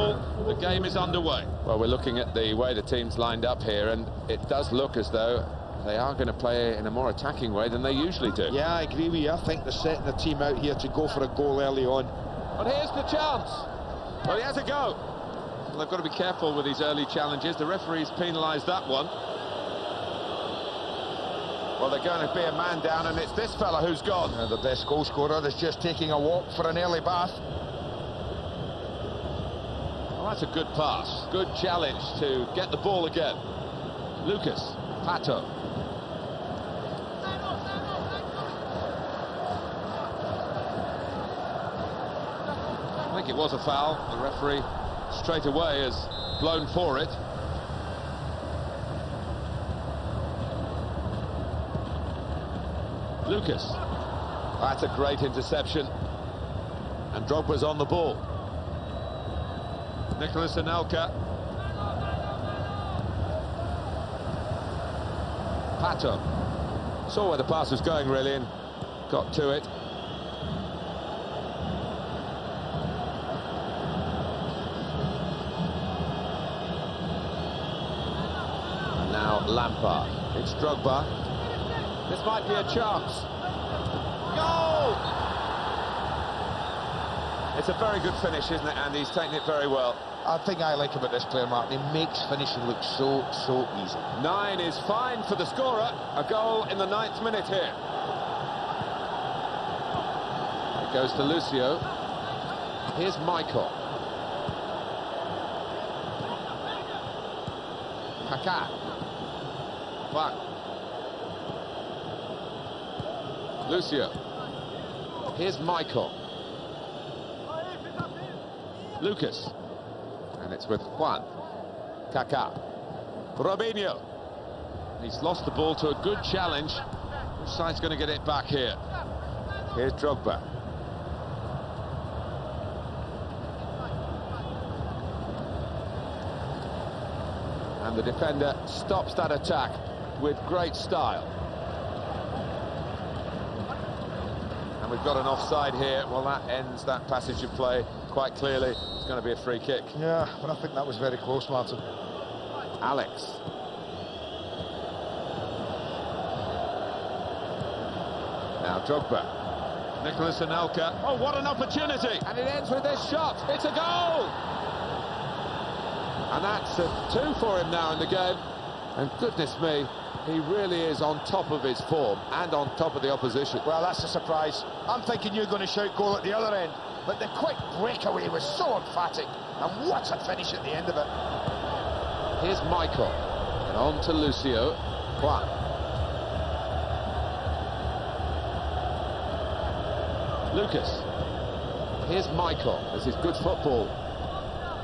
whistle, the game is underway. Well, we're looking at the way the team's lined up here, and it does look as though they are going to play in a more attacking way than they usually do. Yeah, I agree with you. I think they're setting the team out here to go for a goal early on. But here's the chance. Well, he has a go. Well, they've got to be careful with these early challenges. The referee's penalised that one. Well, they're going to be a man down, and it's this fella who's gone. The best goal scorer is just taking a walk for an early bath. Well, that's a good pass. Good challenge to get the ball again. Lucas, Pato. I think it was a foul. The referee straight away has blown for it. Lucas. That's a great interception. And Drogba's on the ball. Nicholas Anelka. Pato. Saw where the pass was going, really, and got to it. And now Lampard. It's Drogba. This might be a chance. Goal! It's a very good finish, isn't it, Andy? He's taken it very well. I think I like about this player, Martin. He makes finishing look so easy. 9 is fine for the scorer. A goal in the 9th minute here. It goes to Lucio. Here's Michael. Kaká. Back. Lucio. Here's Michael. Lucas. And it's with Juan. Kaká. Robinho. He's lost the ball to a good challenge. Which side's going to get it back here? Here's Drogba. And the defender stops that attack with great style. And we've got an offside here. Well, that ends that passage of play quite clearly. It's going to be a free kick. Yeah, but I think that was very close, Martin. Alex. Now Drogba. Nicholas Anelka. Oh, what an opportunity! And it ends with this shot. It's a goal! And that's a 2 for him now in the game. And goodness me, he really is on top of his form and on top of the opposition. Well, that's a surprise. I'm thinking you're going to shout goal at the other end. But the quick breakaway was so emphatic. And what a finish at the end of it. Here's Michael. And on to Lucio. Juan. Lucas. Here's Michael. This is good football.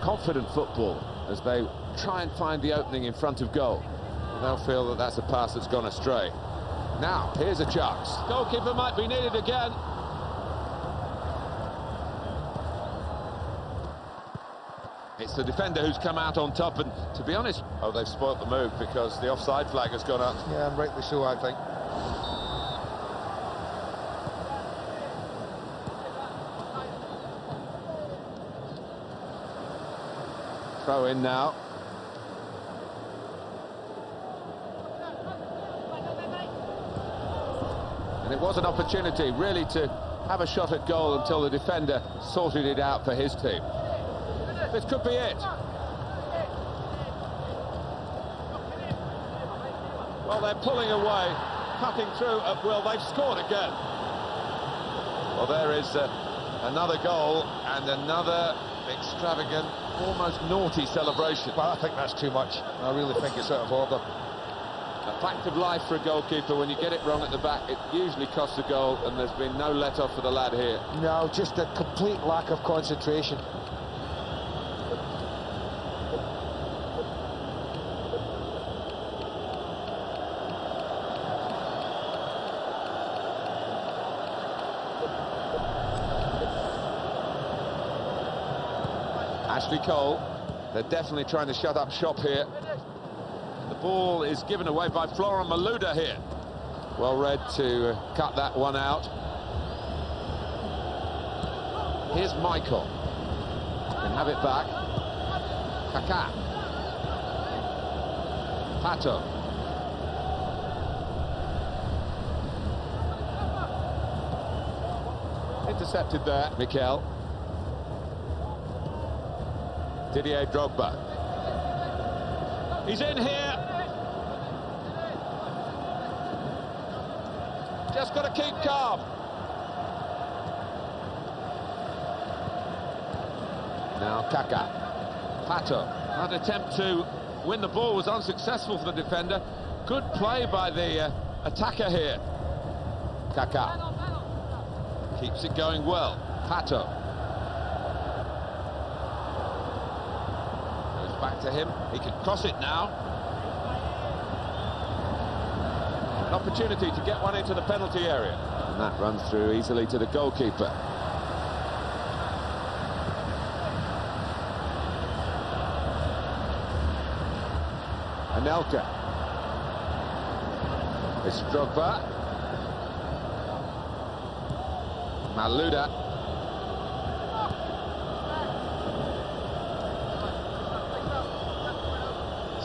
Confident football as they try and find the opening in front of goal. They'll feel that that's a pass that's gone astray. Now, here's a chance. Goalkeeper might be needed again. It's the defender who's come out on top, and to be honest, oh, they've spoilt the move because the offside flag has gone up. Yeah, and rightly so, I think. Throw in now. And it was an opportunity, really, to have a shot at goal until the defender sorted it out for his team. This could be it. Well, they're pulling away, cutting through at will. They've scored again. Well, there is another goal and another extravagant, almost naughty celebration. Well, I think that's too much. I really think it's out of order. A fact of life for a goalkeeper. When you get it wrong at the back, it usually costs a goal, and there's been no let-off for the lad here. No, just a complete lack of concentration. Ashley Cole, they're definitely trying to shut up shop here. The ball is given away by Florent Malouda here. Well read to cut that one out. Here's Michael. Can have it back. Kaká. Pato. Intercepted there, Mikel. Didier Drogba. He's in here. Just got to keep calm. Now Kaká. Pato. That attempt to win the ball was unsuccessful for the defender. Good play by the attacker here. Kaká. Keeps it going well. Pato. Goes back to him. He can cross it now. An opportunity to get one into the penalty area. And that runs through easily to the goalkeeper. Anelka. It's Drogba. Malouda.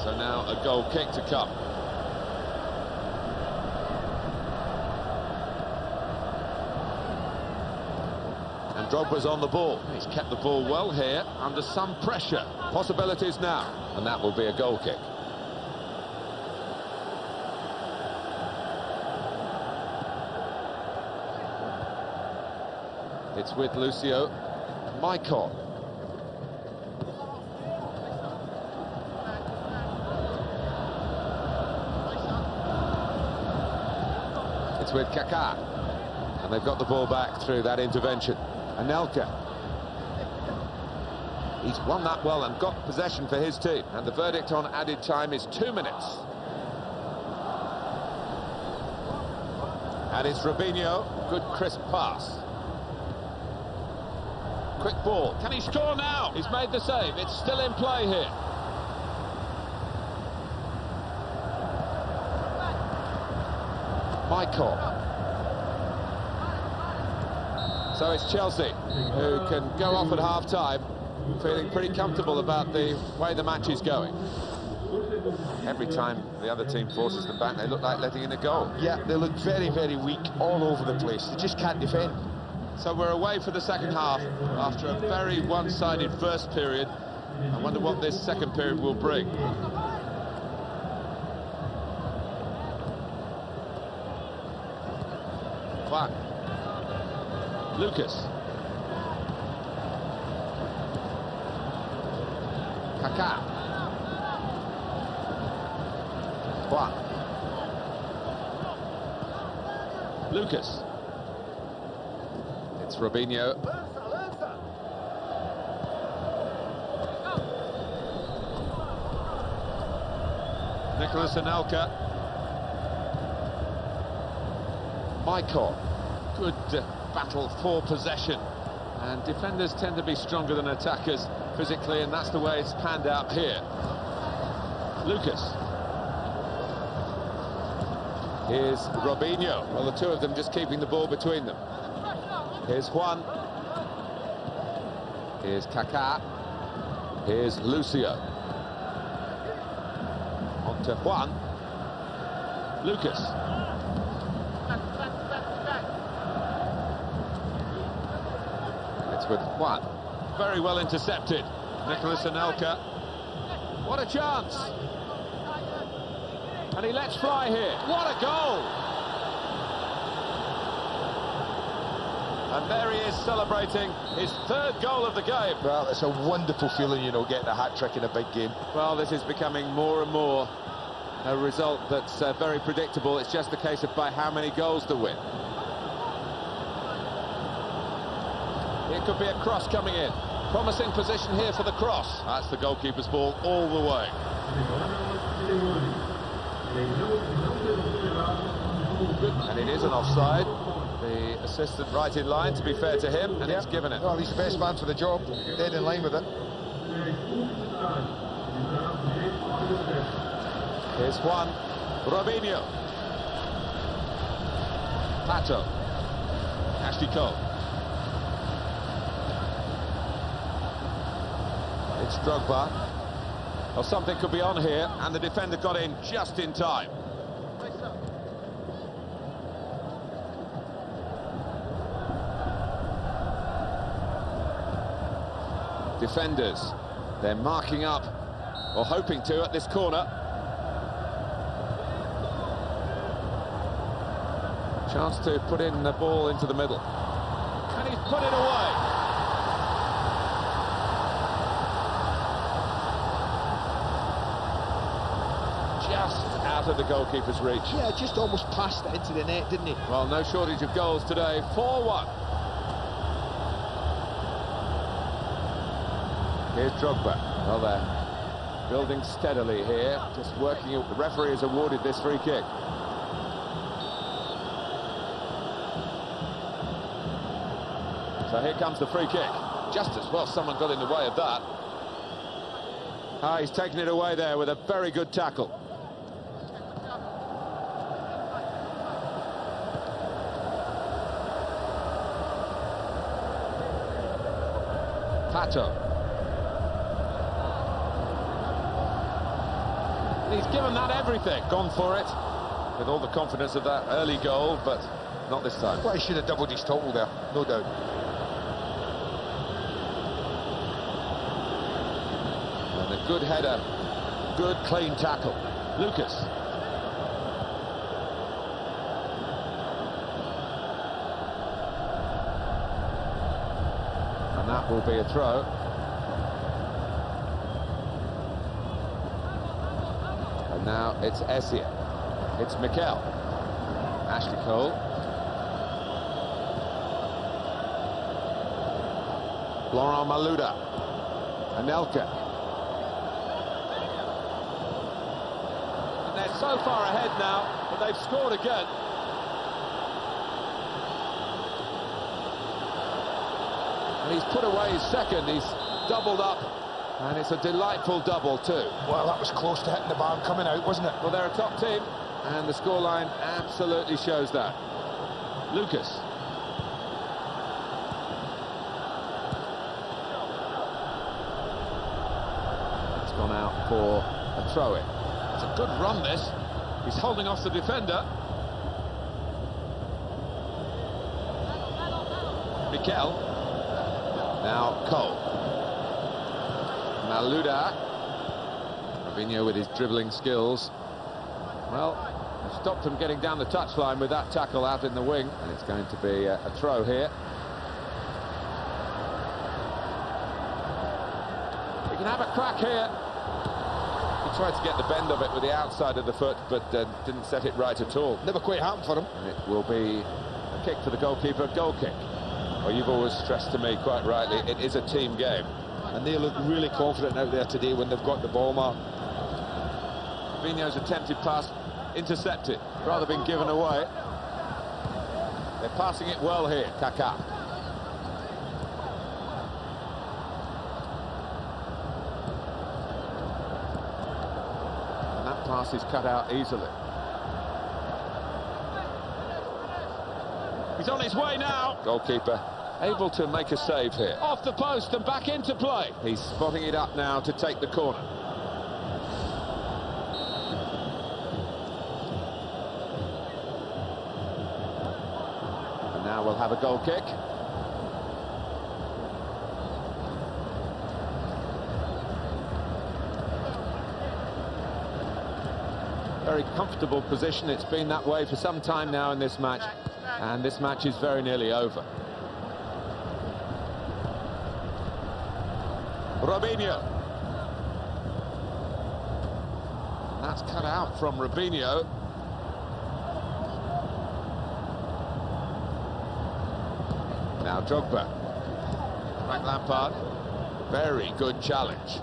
So now a goal kick to come. And Drogba's on the ball. He's kept the ball well here, under some pressure. Possibilities now, and that will be a goal kick. It's with Lucio. Michael. It's with Kaká. And they've got the ball back through that intervention. Anelka. He's won that well and got possession for his team. And the verdict on added time is 2 minutes. And it's Robinho. Good crisp pass. Quick ball. Can he score now? He's made the save. It's still in play here. Michael. So it's Chelsea who can go off at half-time, feeling pretty comfortable about the way the match is going. Every time the other team forces them back, they look like letting in a goal. Yeah, they look very, very weak all over the place. They just can't defend. So we're away for the second half after a very one-sided first period. I wonder what this second period will bring. Juan. Lucas. Kaká. Juan. Lucas. It's Robinho. Nicolas Anelka. Michael. Good battle for possession. And defenders tend to be stronger than attackers physically, and that's the way it's panned out here. Lucas. Here's Robinho. Well, the two of them just keeping the ball between them. Here's Juan. Here's Kaká. Here's Lucio. On to Juan. Lucas. It's with Juan. Very well intercepted. Nicolas Anelka. What a chance. And he lets fly here. What a goal! And there he is celebrating his third goal of the game. Well, it's a wonderful feeling, you know, getting a hat-trick in a big game. Well, this is becoming more and more a result that's very predictable. It's just a case of by how many goals to win. It could be a cross coming in. Promising position here for the cross. That's the goalkeeper's ball all the way. And it is an offside. The assistant right in line, to be fair to him, and he's given it. Well, he's the best man for the job, dead in line with it. Here's Juan. Robinho. Pato. Ashley Cole. It's Drogba. Well, something could be on here, and the defender got in just in time. Defenders, they're marking up, or hoping to, at this corner. Chance to put in the ball into the middle. And he's put it away. Just out of the goalkeeper's reach. Yeah, just almost passed it into the net, didn't he? Well, no shortage of goals today. 4-1. Here's Drogba. Well, they're building steadily here. Just working. The referee has awarded this free kick. So here comes the free kick. Just as well, someone got in the way of that. Ah, he's taken it away there with a very good tackle. Pato. And he's given that everything. Gone for it with all the confidence of that early goal, but not this time. Well, he should have doubled his total there, no doubt. And a good header, good clean tackle. Lucas. And that will be a throw. And now it's Ediyor. It's Mikel. Ashley Cole. Laurent Malouda. Anelka. And they're so far ahead now, but they've scored again. And he's put away his second, he's doubled up, and it's a delightful double too. Well, that was close to hitting the bar and coming out, wasn't it? Well, they're a top team, and the scoreline absolutely shows that. Lucas. It's gone out for a throw-in. It's a good run, this. He's holding off the defender. Mikel. Now Cole. Malouda. Robinho with his dribbling skills. Well, they've stopped him getting down the touchline with that tackle out in the wing, and it's going to be a throw here. He can have a crack here. He tried to get the bend of it with the outside of the foot, but didn't set it right at all. Never quite happened for him. And it will be a kick for the goalkeeper, a goal kick. Well, you've always stressed to me, quite rightly, it is a team game. And they look really confident out there today when they've got the ball, Mark. Robinho's attempted pass intercepted, rather been given away. They're passing it well here, Kaká. And that pass is cut out easily. He's on his way now. Goalkeeper able to make a save here. Off the post and back into play. He's spotting it up now to take the corner. And now we'll have a goal kick. Very comfortable position. It's been that way for some time now in this match. And this match is very nearly over. Robinho. That's cut out from Robinho. Now Drogba. Frank Lampard. Very good challenge.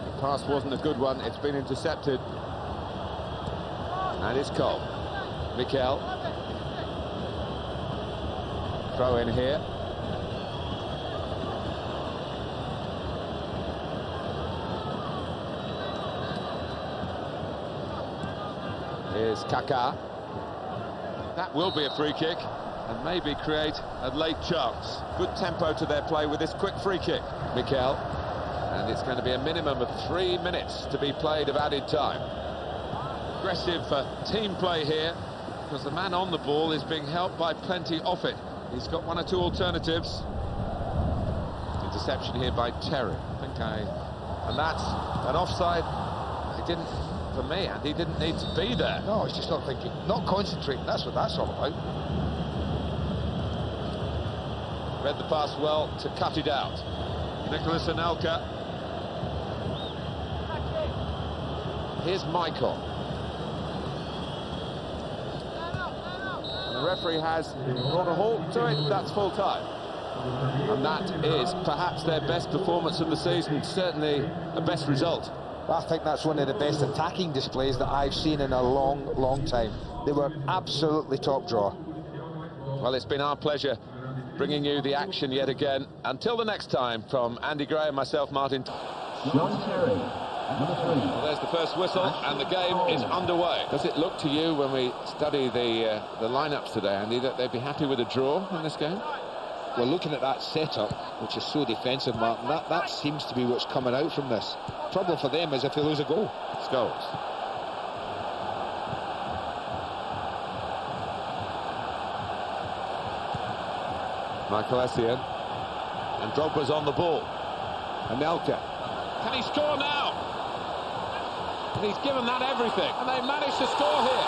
The pass wasn't a good one. It's been intercepted. And it's Cole. Mikel. Throw in here. Here's Kaká. That will be a free kick and maybe create a late chance. Good tempo to their play with this quick free kick. Mikel. And it's going to be a minimum of 3 minutes to be played of added time. Aggressive team play here, because the man on the ball is being helped by plenty off it. He's got one or two alternatives. Interception here by Terry. And that's an offside. He didn't, for me, and he didn't need to be there. No, he's just not thinking, not concentrating. That's what that's all about. Read the pass well to cut it out. Nicholas Anelka. Here's Michael. And the referee has brought a halt to it. That's full time. And that is perhaps their best performance of the season, certainly a best result. I think that's one of the best attacking displays that I've seen in a long, long time. They were absolutely top draw. Well, it's been our pleasure bringing you the action yet again. Until the next time, from Andy Gray and myself, Martin. John Terry, number 3. Well, there's the first whistle, and the game is underway. Does it look to you, when we study the lineups today, Andy, that they'd be happy with a draw in this game? Well, looking at that setup, which is so defensive, Martin, that seems to be what's coming out from this. Trouble for them is if they lose a goal. Scholes. Michael Essien. And Drogba's on the ball. Anelka. Can he score now? And he's given that everything. And they managed to score here.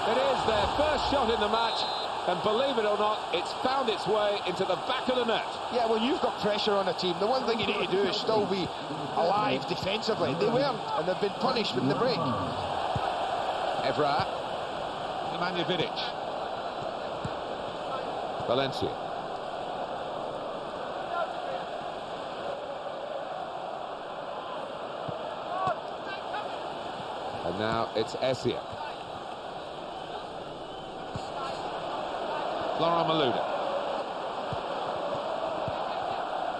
It is their first shot in the match, and believe it or not, it's found its way into the back of the net. Yeah, when you've got pressure on a team, the one thing you need to do is still be alive defensively. They weren't, and they've been punished with the break. Evra. Nemanja Vidic. Valencia. And now it's Essien. Laurent Malouda.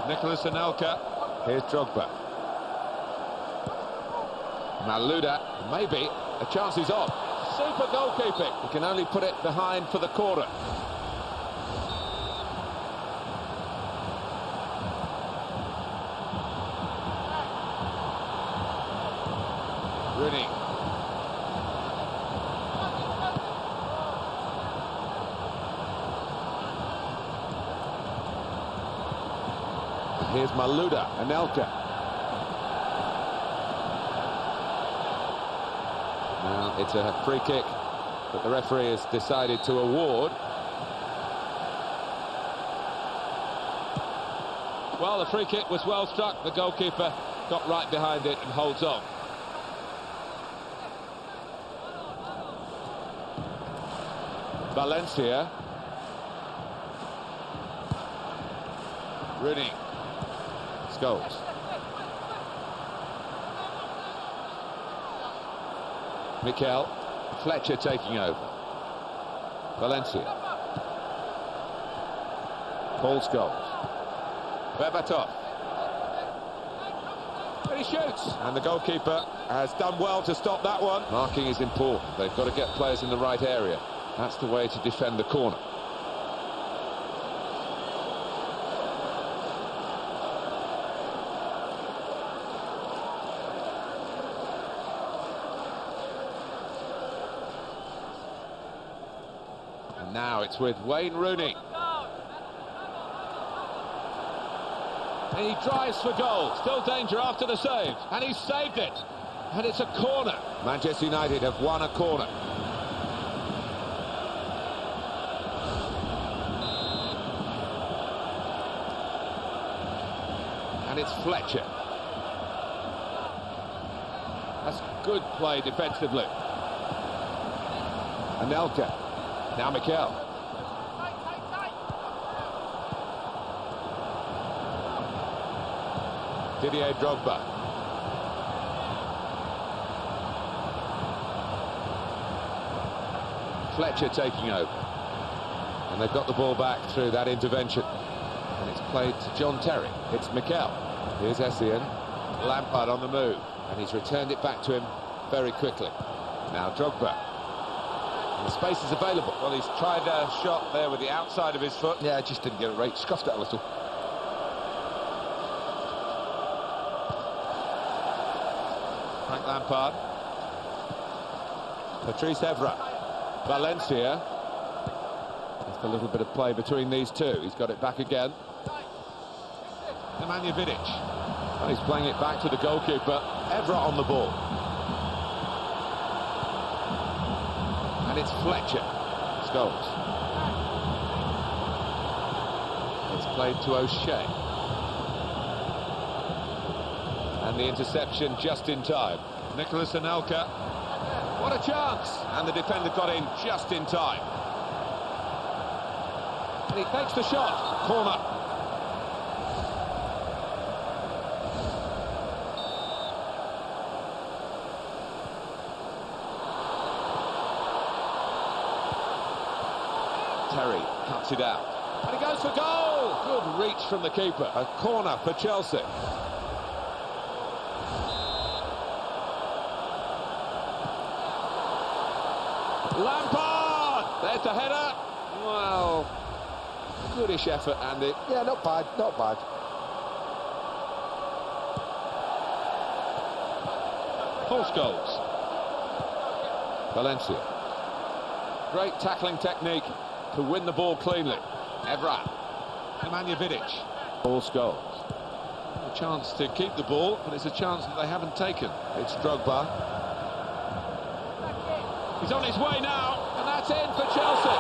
Nicholas Anelka. Here's Drogba. Malouda. Maybe. A chance is on. Super goalkeeping. He can only put it behind for the corner. Rooney. Here's Malouda, Anelka. Now it's a free kick that the referee has decided to award. Well, the free kick was well struck. The goalkeeper got right behind it and holds on. Valencia. Rooney. Scholes. Mikel. Fletcher taking over. Valencia. Paul Scholes. Berbatov. And he shoots. And the goalkeeper has done well to stop that one. Marking is important. They've got to get players in the right area. That's the way to defend the corner. And now it's with Wayne Rooney. And he drives for goal. Still danger after the save. And he's saved it. And it's a corner. Manchester United have won a corner. And it's Fletcher. That's good play defensively. Anelka. Now Mikel. Didier Drogba. Fletcher taking over. And they've got the ball back through that intervention. And it's played to John Terry. It's Mikel. Here's Essien. Lampard on the move. And he's returned it back to him very quickly. Now Drogba. The space is available. Well, he's tried a shot there with the outside of his foot. Yeah, just didn't get it right. Scuffed it a little. Frank Lampard. Patrice Evra. Valencia. Just a little bit of play between these two. He's got it back again. Nemanja Vidic. Well, he's playing it back to the goalkeeper. Evra on the ball. And it's Fletcher. Scholes. It's played to O'Shea. And the interception just in time. Nicholas Anelka. What a chance! And the defender got in just in time. And he takes the shot. Corner. Terry cuts it out. And he goes for goal! Good reach from the keeper. A corner for Chelsea. Lampard! There's the header. Well, goodish effort, Andy. Yeah, not bad, not bad. False goals. Valencia. Great tackling technique to win the ball cleanly. Evra. Nemanja Vidic. False goals. A chance to keep the ball, but it's a chance that they haven't taken. It's Drogba. He's on his way now, and that's in for Chelsea.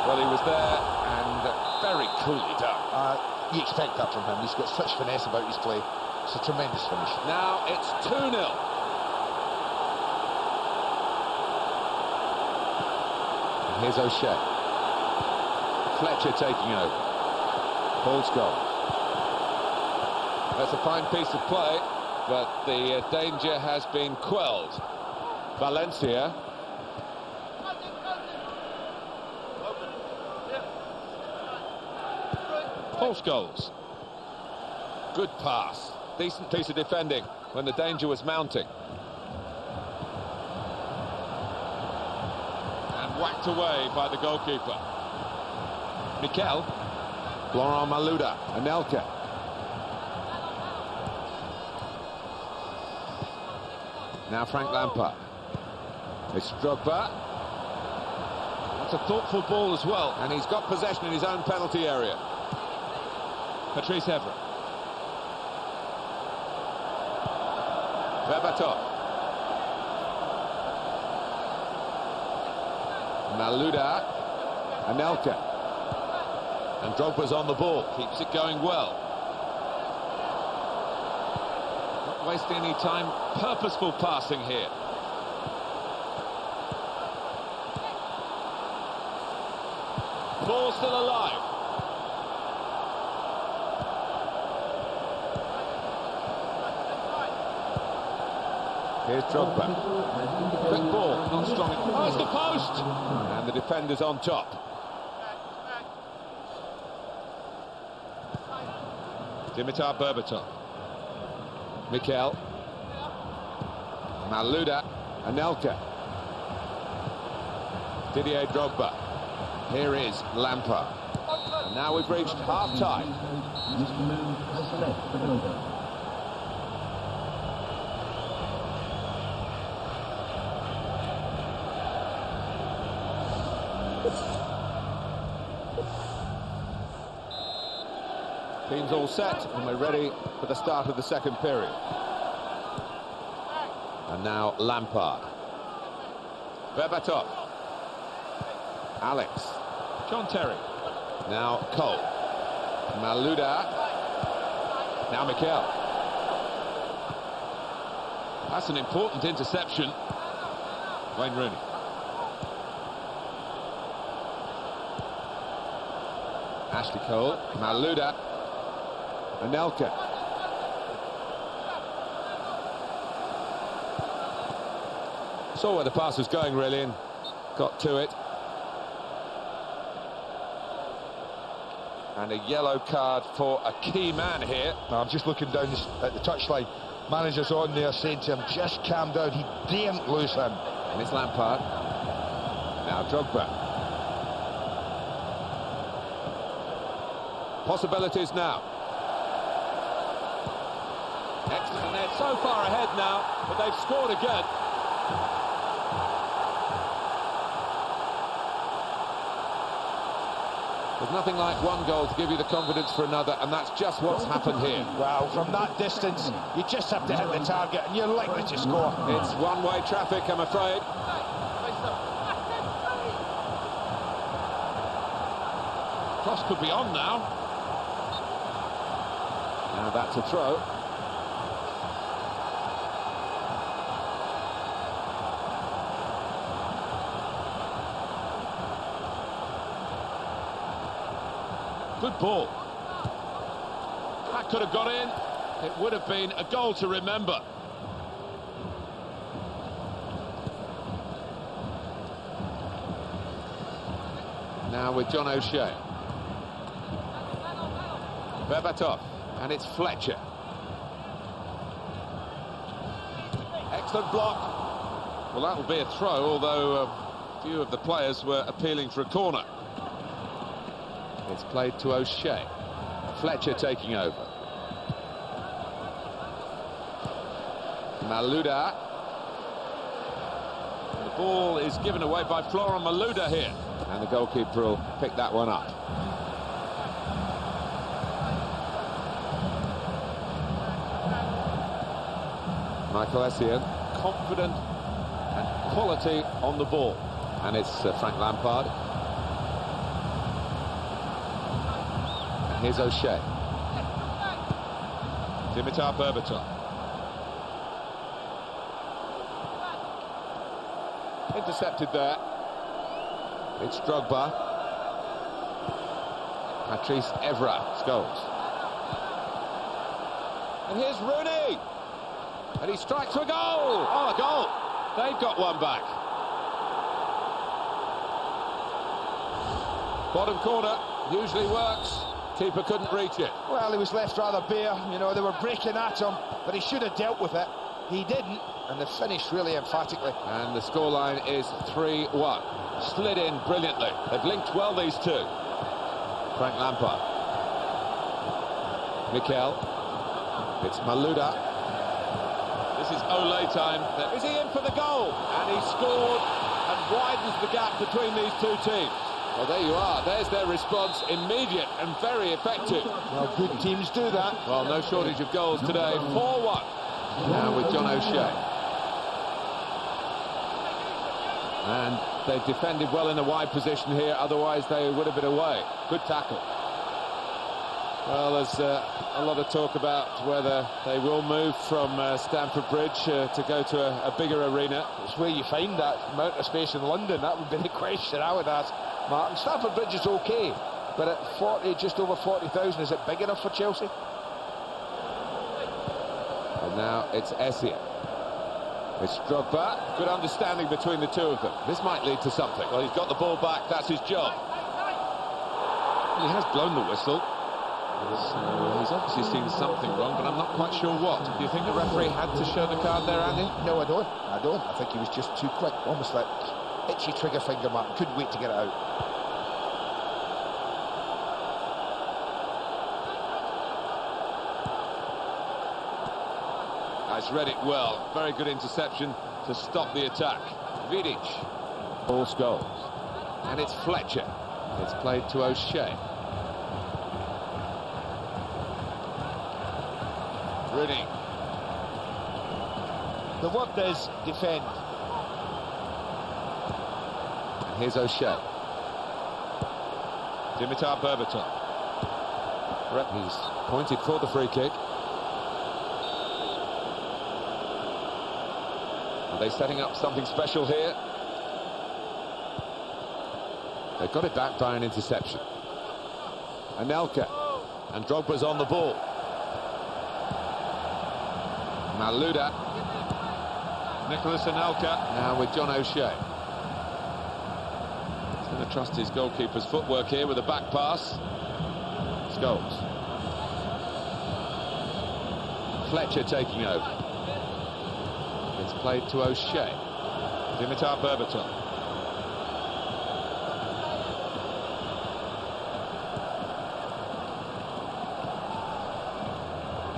Well, he was there, and very coolly done. You expect that from him. He's got such finesse about his play. It's a tremendous finish. Now it's 2-0. And here's O'Shea. Fletcher taking over. False goal. That's a fine piece of play, but the danger has been quelled. Valencia. False goals. Good pass. Decent piece of defending when the danger was mounting. And whacked away by the goalkeeper. Mikel. Laurent Malouda. Anelka. Now Frank Lampard. It's Drogba. That's a thoughtful ball as well, and he's got possession in his own penalty area. Patrice Evra. Berbatov. Malouda. Anelka. And Drogba's on the ball. Keeps it going well. Not wasting any time. Purposeful passing here. Ball still alive. Here's Drogba. Quick ball, not strong. Oh, it's the post! And the defender's on top. Dimitar Berbatov. Mikel. Malouda. Anelka. Didier Drogba. Here is Lampard. And now we've reached half-time. Mr. Moon has left the building. Team's all set, and we're ready for the start of the second period. And now Lampard. Berbatov. Alex. John Terry. Now Cole. Malouda. Now Mikel. That's an important interception. Wayne Rooney. Ashley Cole. Malouda. Anelka. Saw where the pass was going really and got to it. And a yellow card for a key man here. I'm just looking down at the touchline. Manager's on there saying to him, just calm down, he daren't lose him. And it's Lampard. Now Drogba. Possibilities now. Excellent, and they're so far ahead now, but they've scored again. There's nothing like one goal to give you the confidence for another, and that's just what's happened here. Well, from that distance, you just have to hit the target, and you're likely to score. It's one-way traffic, I'm afraid. Cross could be on now. Now that's a throw. Good ball. That could have got in. It would have been a goal to remember. Now with John O'Shea. Berbatov. And it's Fletcher. Excellent block. Well, that will be a throw, although a few of the players were appealing for a corner. It's played to O'Shea. Fletcher taking over. Malouda. The ball is given away by Florent Malouda here. And the goalkeeper will pick that one up. Michael Essien, confident and quality on the ball. And it's Frank Lampard. Here's O'Shea. Dimitar Berbatov. Intercepted there. It's Drogba. Patrice Evra, Scholes. And here's Rooney. And he strikes for a goal. Oh, a goal. They've got one back. Bottom corner usually works. Keeper couldn't reach it. Well, he was left rather bare. You know, they were breaking at him, but he should have dealt with it. He didn't, and they finished really emphatically. And the scoreline is 3-1. Slid in brilliantly. They've linked well, these two. Frank Lampard. Mikel. It's Malouda. This is Ole time. Is he in for the goal? And he scored and widens the gap between these two teams. Well, there you are. There's their response. Immediate and very effective. Well, good teams do that. Well, no shortage of goals today. 4-1. Now with John O'Shea. And they've defended well in a wide position here. Otherwise, they would have been away. Good tackle. Well, there's a lot of talk about whether they will move from Stamford Bridge to go to a bigger arena. It's where you find that amount of space in London. That would be the question I would ask Martin. Stamford Bridge is okay, but at 40, just over 40,000, is it big enough for Chelsea? And now it's Essien. It's Drogba. Good understanding between the two of them. This might lead to something. Well, he's got the ball back. That's his job. Well, he has blown the whistle. So he's obviously seen something wrong, but I'm not quite sure what. Do you think the referee had to show the card there, Andy? No, I don't. I think he was just too quick. Almost like itchy trigger finger, Martin. Couldn't wait to get it out. He's read it well. Very good interception to stop the attack. Vidic. Ball Scholes. And it's Fletcher. It's played to O'Shea. Rooney. The word is defend. And here's O'Shea. Dimitar Berbatov. He's pointed for the free kick. Are they setting up something special here? They've got it back by an interception. Anelka. And Drogba's on the ball. Malouda. Nicholas Anelka. Now with John O'Shea. He's going to trust his goalkeeper's footwork here with a back pass. Scholes. Fletcher taking over. It's played to O'Shea. Dimitar Berbatov.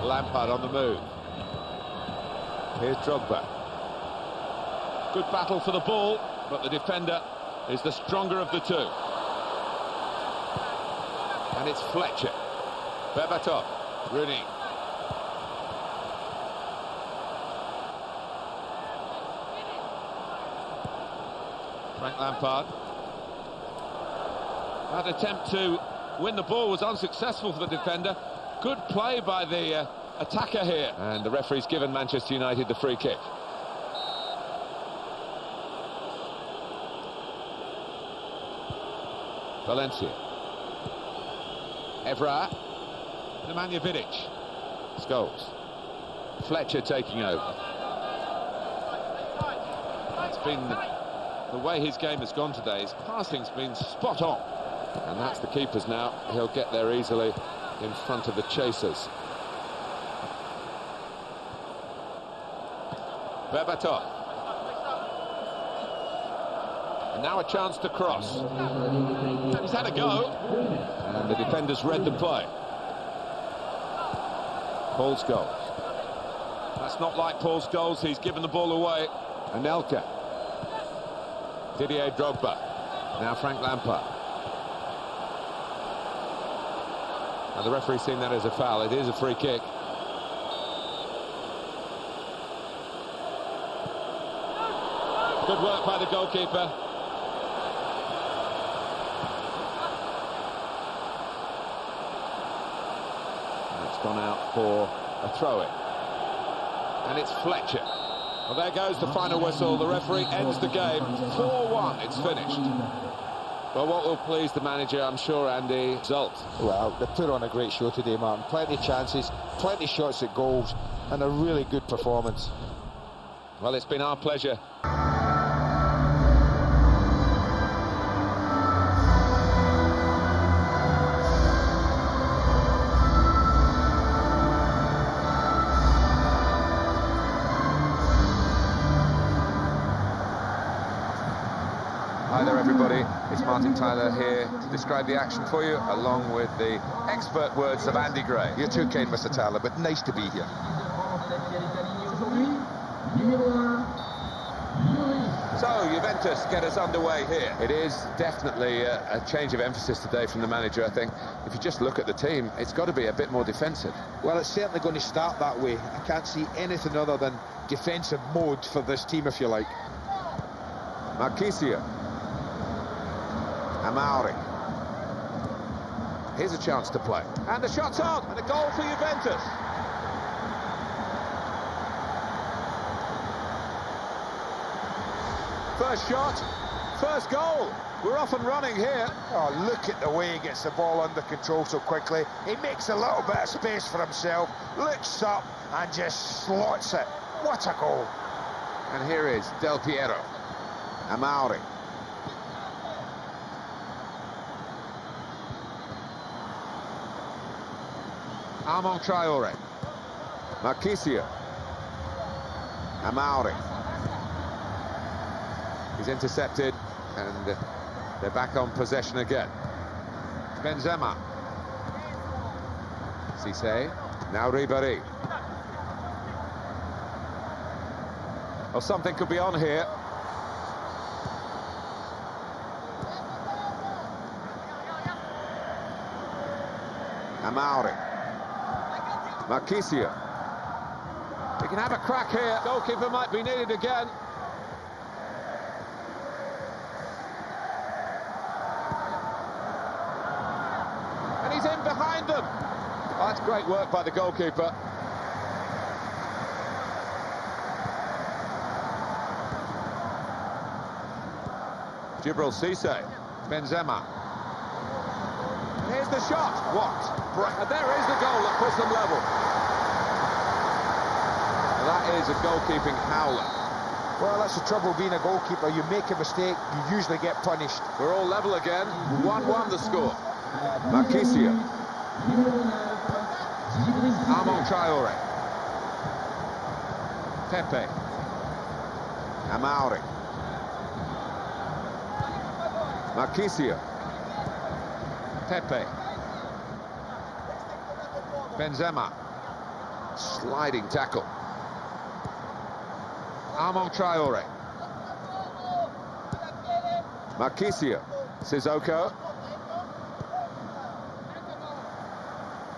Lampard on the move. Here's Drogba. Good battle for the ball, but the defender is the stronger of the two. And it's Fletcher. Berbatov. Rooney. Frank Lampard. That attempt to win the ball was unsuccessful for the defender. Good play by the attacker here. And the referee's given Manchester United the free kick. Valencia. Evra. Nemanja Vidic. Scholes. Fletcher taking over. It's been the way his game has gone today. His passing's been spot on. And that's the keeper's now. He'll get there easily in front of the chasers. Berbatov. And now a chance to cross. He's had a go. And the defenders read the play. Paul Scholes. That's not like Paul Scholes. He's given the ball away. Anelka. Didier Drogba. Now Frank Lampard. And the referee's seen that as a foul. It is a free kick. Good work by the goalkeeper. And it's gone out for a throw-in. And it's Fletcher. Well, there goes the final whistle. The referee ends the game. 4-1, it's finished. Well, what will please the manager, I'm sure, Andy, result. Well, they put on a great show today, Martin. Plenty of chances, plenty of shots at goals, and a really good performance. Well, it's been our pleasure. Hi there, everybody. It's Martin Tyler here to describe the action for you, along with the expert words of Andy Gray. You're too kind, Mr. Tyler, but nice to be here. So, Juventus get us underway here. It is definitely a change of emphasis today from the manager, I think. If you just look at the team, it's got to be a bit more defensive. Well, it's certainly going to start that way. I can't see anything other than defensive mode for this team, if you like. Marchisio. Amauri. Here's a chance to play. And the shot's on, and a goal for Juventus. First shot, first goal. We're off and running here. Oh, look at the way he gets the ball under control so quickly. He makes a little bit of space for himself, looks up and just slots it. What a goal. And here is Del Piero. Amauri. Armand Traore. Marchisio. Amauri. He's intercepted, and they're back on possession again. Benzema. Cisse. Now Ribéry. Oh, something could be on here. Amauri. Marchisio. He can have a crack here. Goalkeeper might be needed again. And he's in behind them. Oh, that's great work by the goalkeeper. Djibril Cisse. Benzema. Here's the shot. What? And there is the goal that puts them level. And that is a goalkeeping howler. Well, that's the trouble being a goalkeeper. You make a mistake, you usually get punished. We're all level again. 1-1 the score. Marchisio. Armand Traore. Pepe. Amauri. Marchisio. Pepe. Benzema. Sliding tackle. Armand Traore. Marchisio. Sissoko.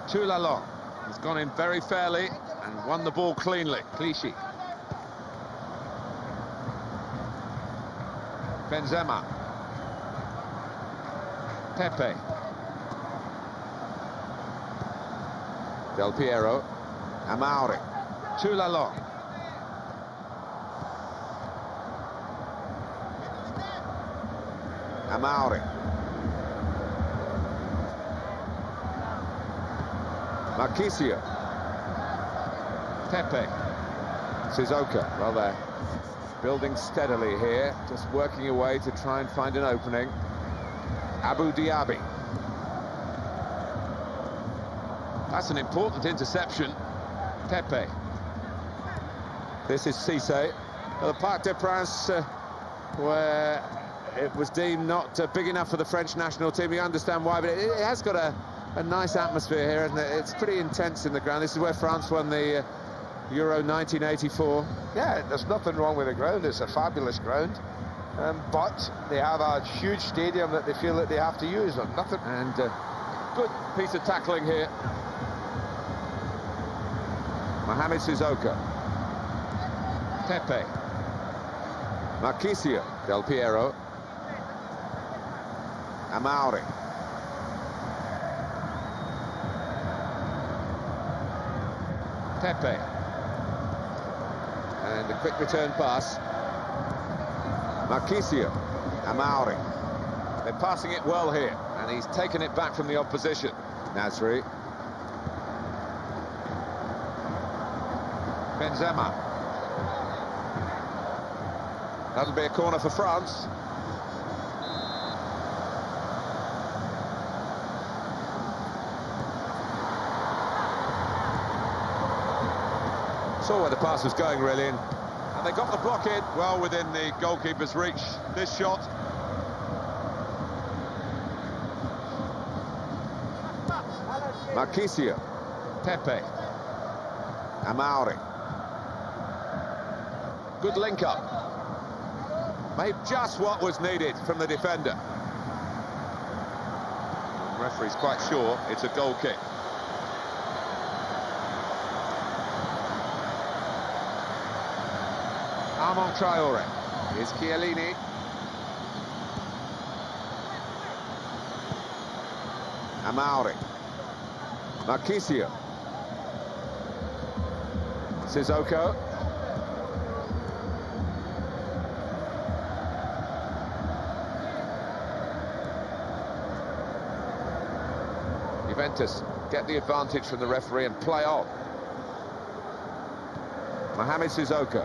Toulalon. He's gone in very fairly and won the ball cleanly. Clichy. Benzema. Pepe. Del Piero. Amauri. Toulalon. Amauri. Marchisio. Pepe. Sissoko. Well, they're building steadily here, just working away to try and find an opening. Abu Diaby. That's an important interception. Pepe. This is Cisse. Well, the Parc des Princes, where it was deemed not big enough for the French national team. You understand why, but it has got a nice atmosphere here, isn't it? It's pretty intense in the ground. This is where France won the Euro 1984. Yeah, there's nothing wrong with the ground. It's a fabulous ground. But they have a huge stadium that they feel that they have to use. Or nothing. And good piece of tackling here. Mohamed Sissoko. Pepe. Marchisio. Del Piero. Amauri. Pepe. And a quick return pass. Marchisio. Amauri. They're passing it well here, and he's taken it back from the opposition. Nasri. Benzema. That'll be a corner for France. Saw where the pass was going, really, and they got the block in well within the goalkeeper's reach. This shot. Marchisio. Pepe. Amauri. Good link up. Made just what was needed from the defender. The referee's quite sure it's a goal kick. Armand Traore. Here's Chiellini. Amauri. Marchisio. Sissoko. Juventus get the advantage from the referee and play on. Mohamed Sissoko.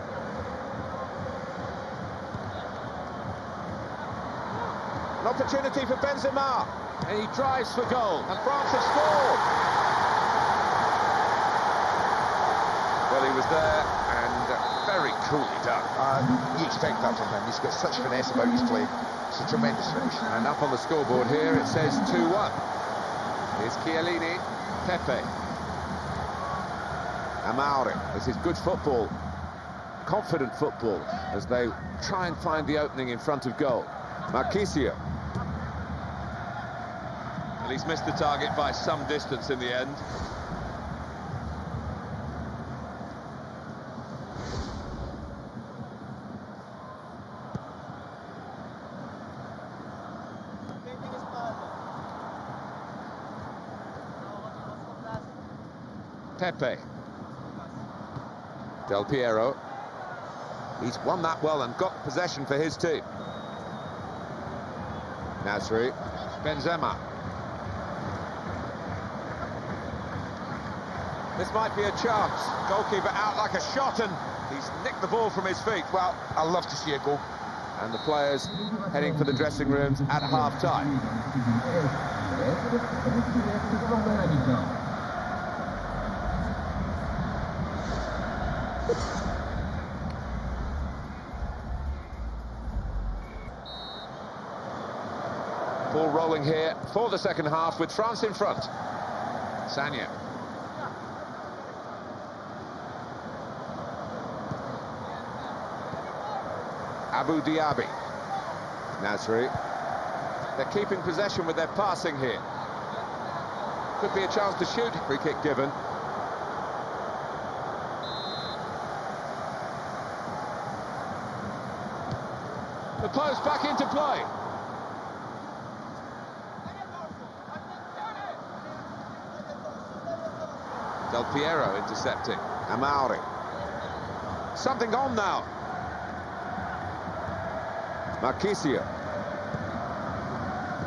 An opportunity for Benzema, and he drives for goal, and France have scored. Well, he was there, and very coolly done. You expect that from him. He's got such finesse about his play. It's a tremendous finish. And up on the scoreboard here, it says 2-1. Here's Chiellini. Pepe. Amauri. This is good football. Confident football, as they try and find the opening in front of goal. Marchisio. And he's missed the target by some distance in the end. Pepe. Del Piero. He's won that well and got possession for his team. Nasri. Benzema. This might be a chance. Goalkeeper out like a shot, and he's nicked the ball from his feet. Well, I'd love to see a goal. And the players heading for the dressing rooms at half-time. going here for the second half with France in front. Sagna. Abu Diaby. Nasri. They're keeping possession with their passing here. Could be a chance to shoot. Free kick given. The post back into play. Del Piero intercepting. Amauri. Something on now. Marchisio.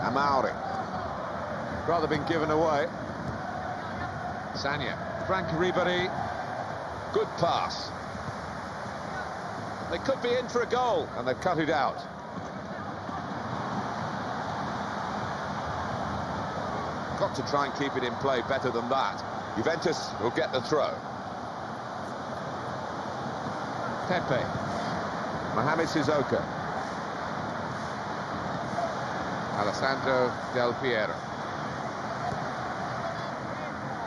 Amauri. Rather been given away. Sagna. Frank Ribéry. Good pass. They could be in for a goal, and they've cut it out. Got to try and keep it in play better than that. Juventus will get the throw. Pepe. Mohamed Sissoko. Alessandro Del Piero.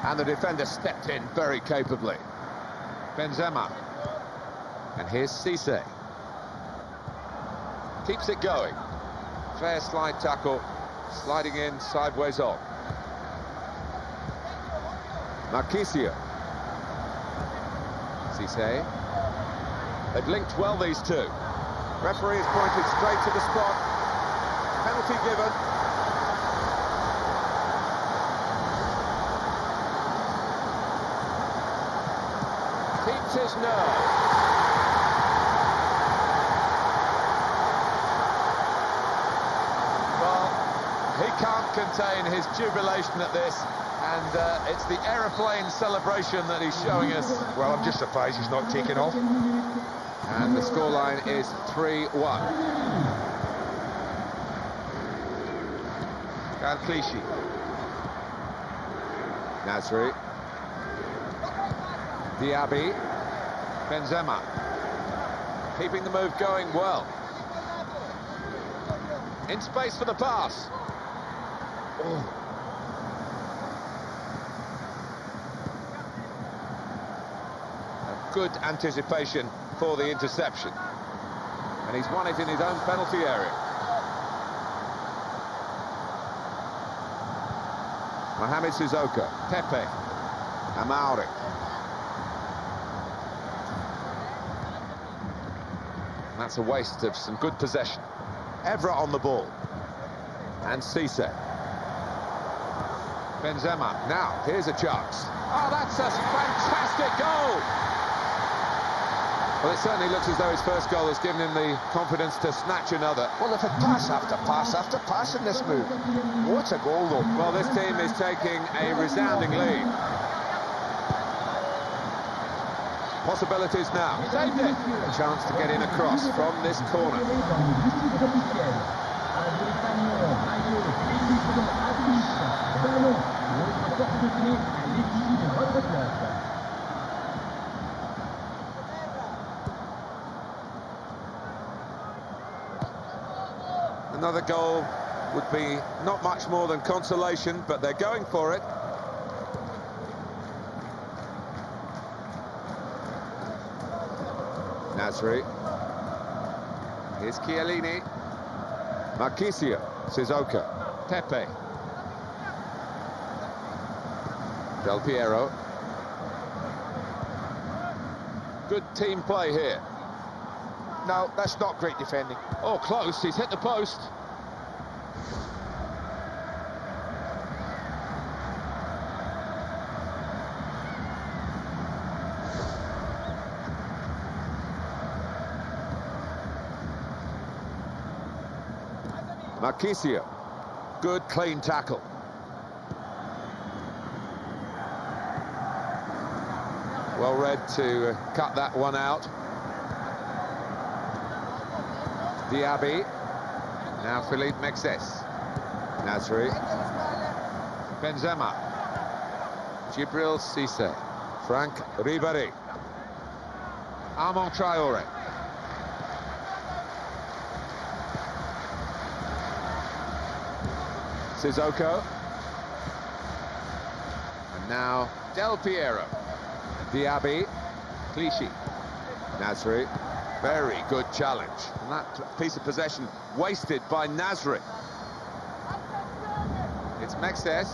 And the defender stepped in very capably. Benzema. And here's Cisse. Keeps it going. Fair slide tackle. Sliding in, sideways on. Marchisio. Cisse. They've linked well, these two. Referee has pointed straight to the spot. Penalty given. Keeps his nerve. Well, he can't contain his jubilation at this, and it's the aeroplane celebration that he's showing us. Well, I'm just surprised he's not taken off. And the scoreline is 3-1. Clichy. Nasri. Diaby. Benzema. Keeping the move going well. In space for the pass. Oh. A good anticipation for the interception. And he's won it in his own penalty area. Mohamed Sissoko. Pepe. Amauri. And that's a waste of some good possession. Evra on the ball. And Cisse. Benzema. Now, here's a chance. Oh, that's a fantastic goal! Well, it certainly looks as though his first goal has given him the confidence to snatch another. Well, if it pass after pass in this move. What a goal, though. Well, this team is taking a resounding lead. Possibilities now. Saved it. A chance to get in across from this corner. Another goal would be not much more than consolation, but they're going for it. Nasri. Here's Chiellini. Marchisio. Sissoko. Pepe. Del Piero. Good team play here. No, that's not great defending. Oh, close. He's hit the post. Marchisio. Good, clean tackle. Well read to cut that one out. Diaby. Now Philippe Mexes. Nasri. Benzema. Djibril Cisse. Frank Ribéry. Armand Traoré. Sissoko. And now Del Piero. Diaby. Clichy. Nasri. Very good challenge. And that piece of possession wasted by Nasri. It's Mexes.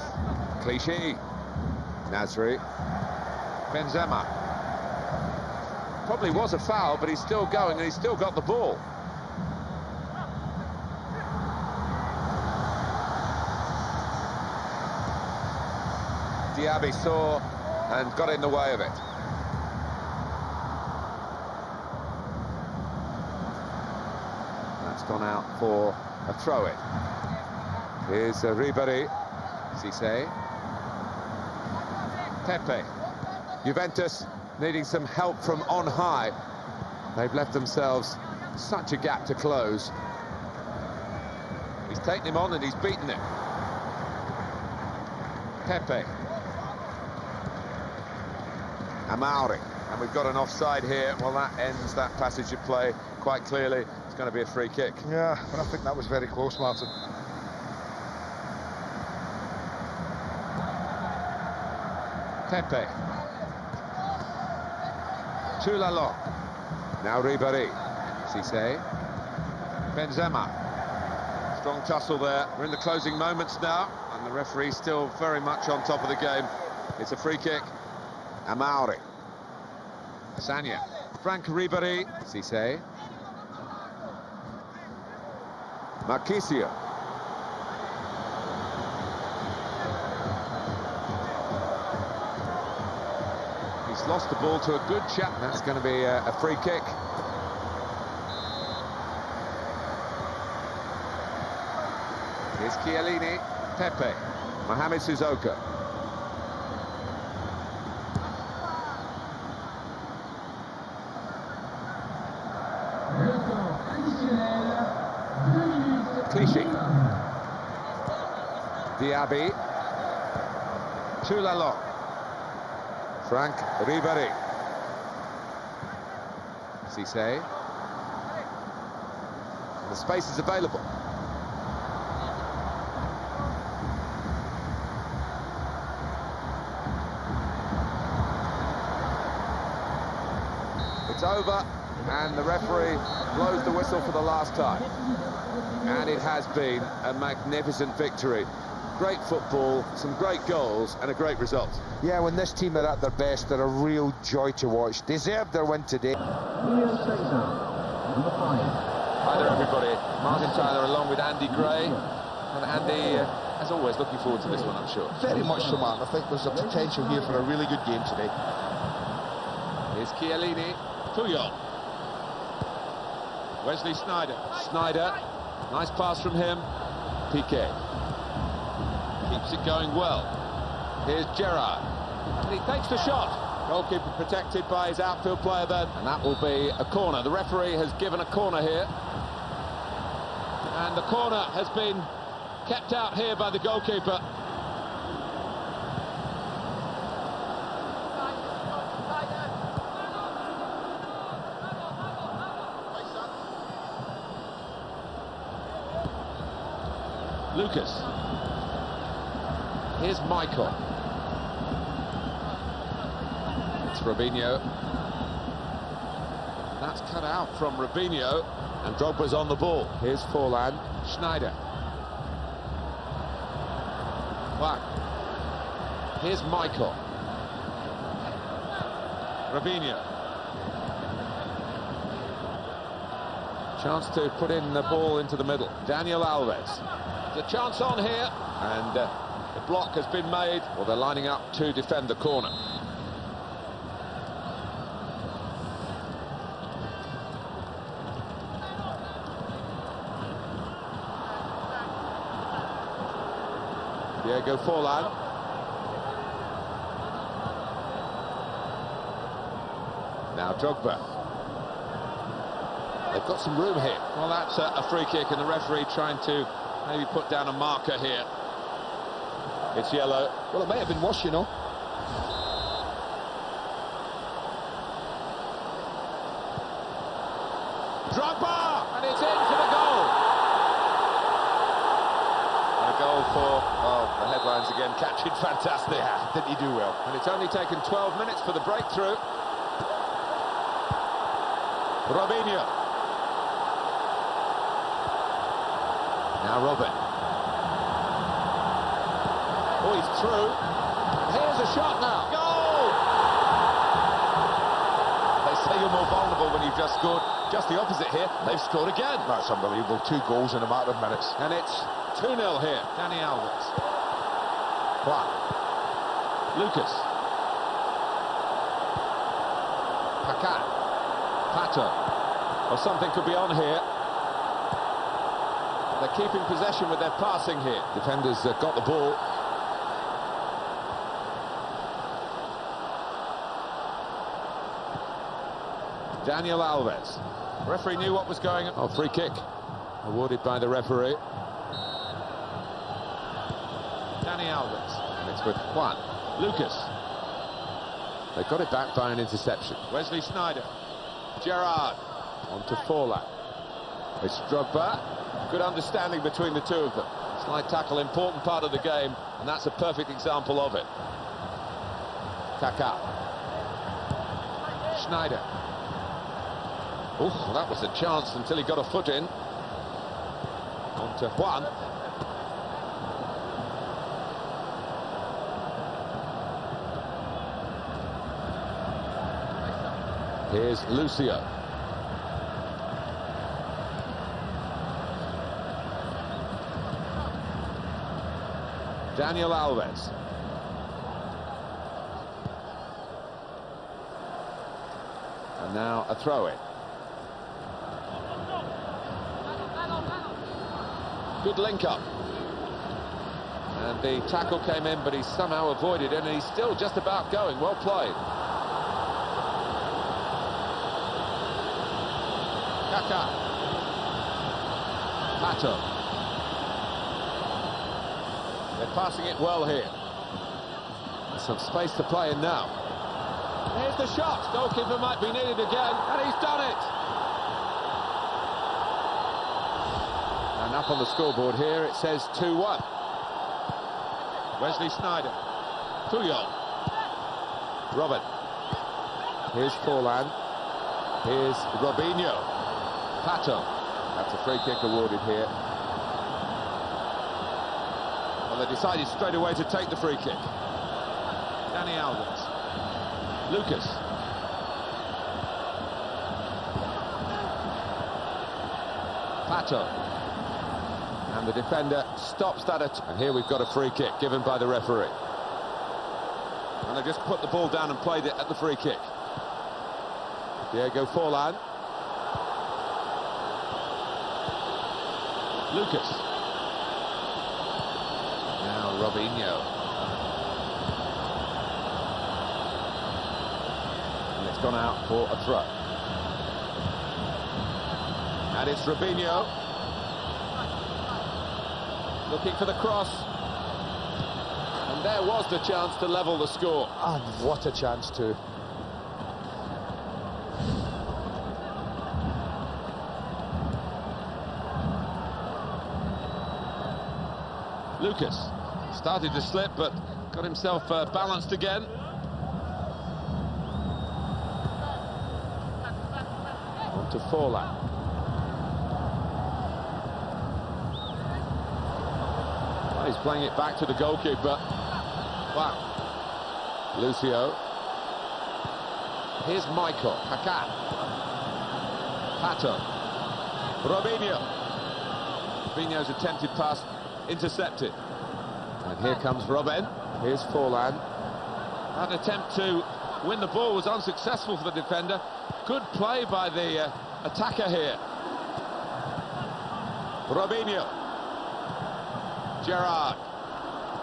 Clichy. Nasri. Benzema. Probably was a foul, but he's still going and he's still got the ball. Diaby saw and got in the way of it. That's gone out for a throw-in. Here's Ribéry. Cisse. Pepe. Juventus needing some help from on high. They've left themselves such a gap to close. He's taken him on and he's beaten him. Pepe. Amauri. And we've got an offside here. Well, that ends that passage of play quite clearly. It's going to be a free kick. Yeah, but I think that was very close, Martin. Pepe. Toulalo. Now Ribéry. Cisse. Benzema. Strong tussle there. We're in the closing moments now, and the referee still very much on top of the game. It's a free kick. Amauri. Sanya. Frank Ribéry. Cisse. Marquisio. He's lost the ball to a good chap. That's going to be a free kick. Here's Chiellini. Pepe. Mohamed Sissoko. Clichy. Diaby. Toulalo. Frank Ribéry. Cisse. The space is available. It's over, and the referee blows the whistle for the last time. And it has been a magnificent victory. Great football, some great goals, and a great result. Yeah, when this team are at their best, they're a real joy to watch. Deserved their win today. Hi there, everybody. Martin Tyler along with Andy Gray. And Andy, as always, looking forward to this one, I'm sure. Very much so, Martin. I think there's a potential here for a really good game today. Here's Chiellini. Puyol. Wesley Sneijder. Sneijder. Nice pass from him. Piqué. Keeps it going well. Here's Gerrard. And he takes the shot. Goalkeeper protected by his outfield player then. And that will be a corner. The referee has given a corner here. And the corner has been kept out here by the goalkeeper. Lucas. Here's Michael. It's Robinho. That's cut out from Robinho, and Drogba's on the ball. Here's Forlan. Sneijder. Wow. Here's Michael. Robinho. Chance to put in the ball into the middle. Daniel Alves. There's a chance on here, and the block has been made. Well, they're lining up to defend the corner. Diego Forlan. Now Drogba. They've got some room here. Well, that's a free kick, and the referee trying to maybe put down a marker here. It's yellow. Well, it might have been worse, you know. Drogba! And it's in for the goal. And a goal for again, captured fantastic. Yeah, didn't he do well? And it's only taken 12 minutes for the breakthrough. Robinho. Now Robin. Oh, he's through. Here's a shot now. Goal! They say you're more vulnerable when you've just scored. Just the opposite here. They've scored again. That's unbelievable. 2 goals in a matter of minutes. And it's 2-0 here. Dani Alves. Juan. Lucas. Paquet. Pato. Well, something could be on here. They're keeping possession with their passing here. Defenders got the ball. Daniel Alves. Referee knew what was going on. Oh, free kick awarded by the referee. Dani Alves. And it's with Juan. Lucas. They got it back by an interception. Wesley Sneijder. Gerrard. On to Forlan. It's Drogba. Good understanding between the two of them. Slide tackle, important part of the game, and that's a perfect example of it. Kaká. Sneijder. Oh, that was a chance until he got a foot in. On to Juan. Here's Lucio. Daniel Alves. And now a throw-in. Good link-up. And the tackle came in, but he somehow avoided it, and he's still just about going. Well played. Kaká. Pato. They're passing it well here. There's some space to play in now. Here's the shot. Goalkeeper might be needed again, and he's done it. And up on the scoreboard here, it says 2-1. Wesley Sneijder. Puyol. Robin. Here's Forlan. Here's Robinho. Pato. That's a free kick awarded here. Well, they decided straight away to take the free kick. Dani Alves. Lucas. Pato. And the defender stops that. And here we've got a free kick given by the referee. And they just put the ball down and played it at the free kick. Diego Forlan. Lucas. Now Robinho. And it's gone out for a throw. And it's Robinho. Looking for the cross. And there was the chance to level the score. And what a chance too. Lucas started to slip, but got himself balanced again. On to Forlan. Well, he's playing it back to the goalkeeper. Wow. Lucio. Here's Michael. Paquet. Pato. Robinho. Robinho's attempted pass intercepted. And here comes Robin. Here's Forlan. An attempt to win the ball was unsuccessful for the defender. Good play by the attacker here. Robinho. Gerrard.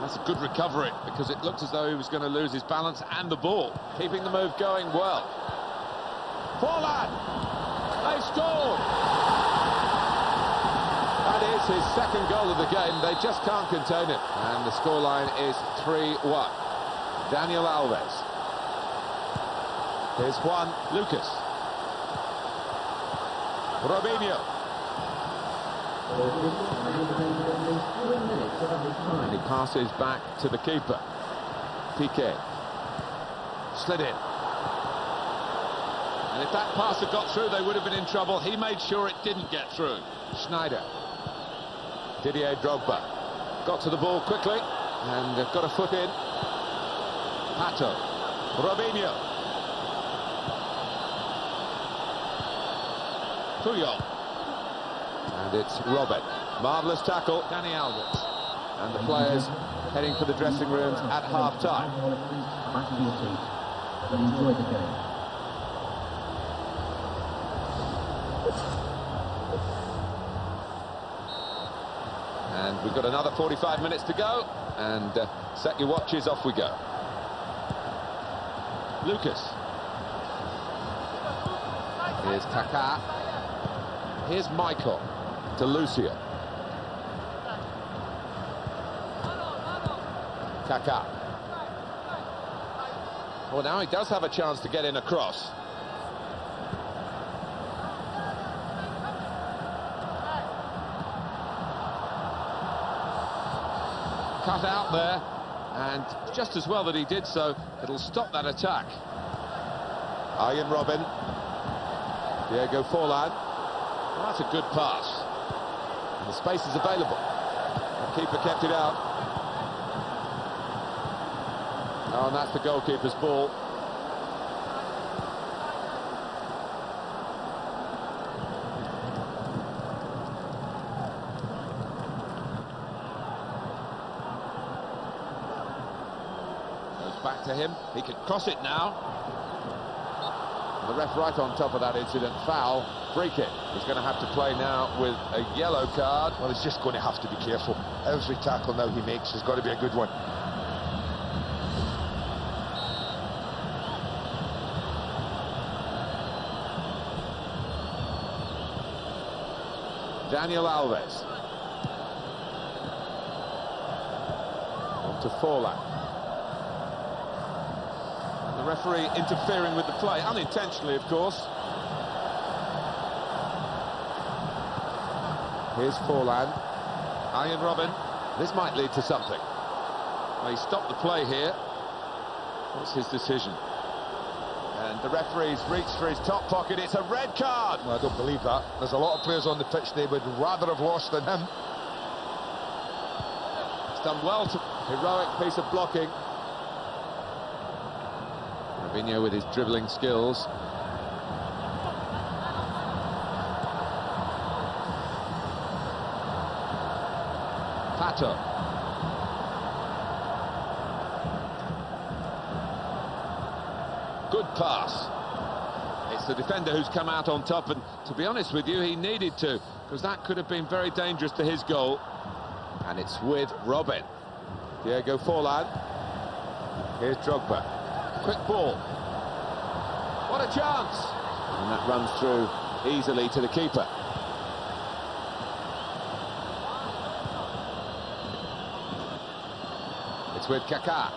That's a good recovery because it looked as though he was going to lose his balance and the ball. Keeping the move going well. Forlan. They scored. That is his second goal of the game. They just can't contain it. And the scoreline is 3-1. Daniel Alves. Here's Juan. Lucas. Robinho. within 3 minutes of added time. And he passes back to the keeper. Piqué. Slid in. And if that pass had got through, they would have been in trouble. He made sure it didn't get through. Schneider. Didier Drogba. Got to the ball quickly and got a foot in. Pato. Robinho. Puyol. And it's Robin. Marvellous tackle. Dani Alves. And the players heading for the dressing rooms at half-time. Back to your seat. But enjoy the game. And we've got another 45 minutes to go. And set your watches, off we go. Lucas. Here's Kaká. Here's Michael. To Lucia. Kaká. Well, now he does have a chance to get in across. Cut out there, and just as well that he did so. It'll stop that attack. Arjen Robben. Diego Forlan. Well, that's a good pass. And the space is available. The keeper kept it out. Oh, and that's the goalkeeper's ball. Goes back to him. He can cross it now. The ref right on top of that incident. Foul. Free kick. He's going to have to play now with a yellow card. Well, he's just going to have to be careful. Every tackle now he makes has got to be a good one. Daniel Alves. On to Forlan. The referee interfering with the play, unintentionally, of course. Here's Forlan. Arjen Robben. This might lead to something. Well, he stopped the play here. What's his decision? And the referee's reached for his top pocket. It's a red card. Well, I don't believe that. There's a lot of players on the pitch they would rather have lost than him. It's done well to heroic piece of blocking. Robinho with his dribbling skills. Pato. Good pass. It's the defender who's come out on top, and to be honest with you, he needed to, because that could have been very dangerous to his goal. And it's with Robin. Diego Forlan. Here's Drogba. Quick ball. What a chance! And that runs through easily to the keeper. It's with Kaká.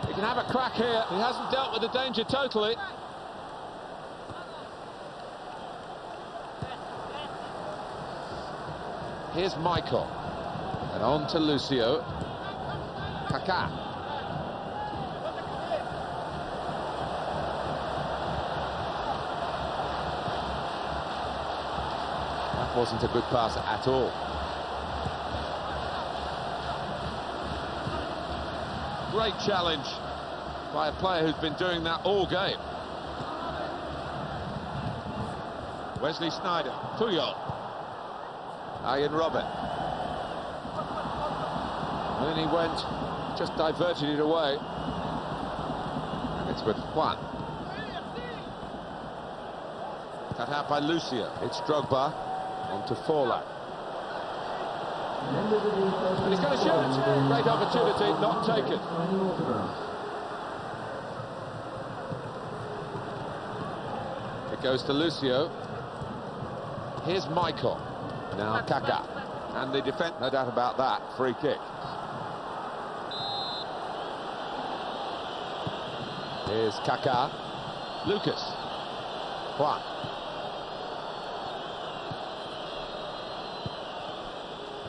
He can have a crack here. He hasn't dealt with the danger totally. Here's Michael. And on to Lucio. Kaká. That wasn't a good pass at all. Great challenge by a player who's been doing that all game. Wesley Sneijder. Puyol. Arjen Robben. And then he went, just diverted it away. And it's with Juan. Cut out by Lucia. It's Drogba. On to Forlan. And he's going to shoot. Great opportunity, not taken. It goes to Lucio. Here's Michael. Now Kaká. And the defence, no doubt about that, free kick. Here's Kaká. Lucas. Juan.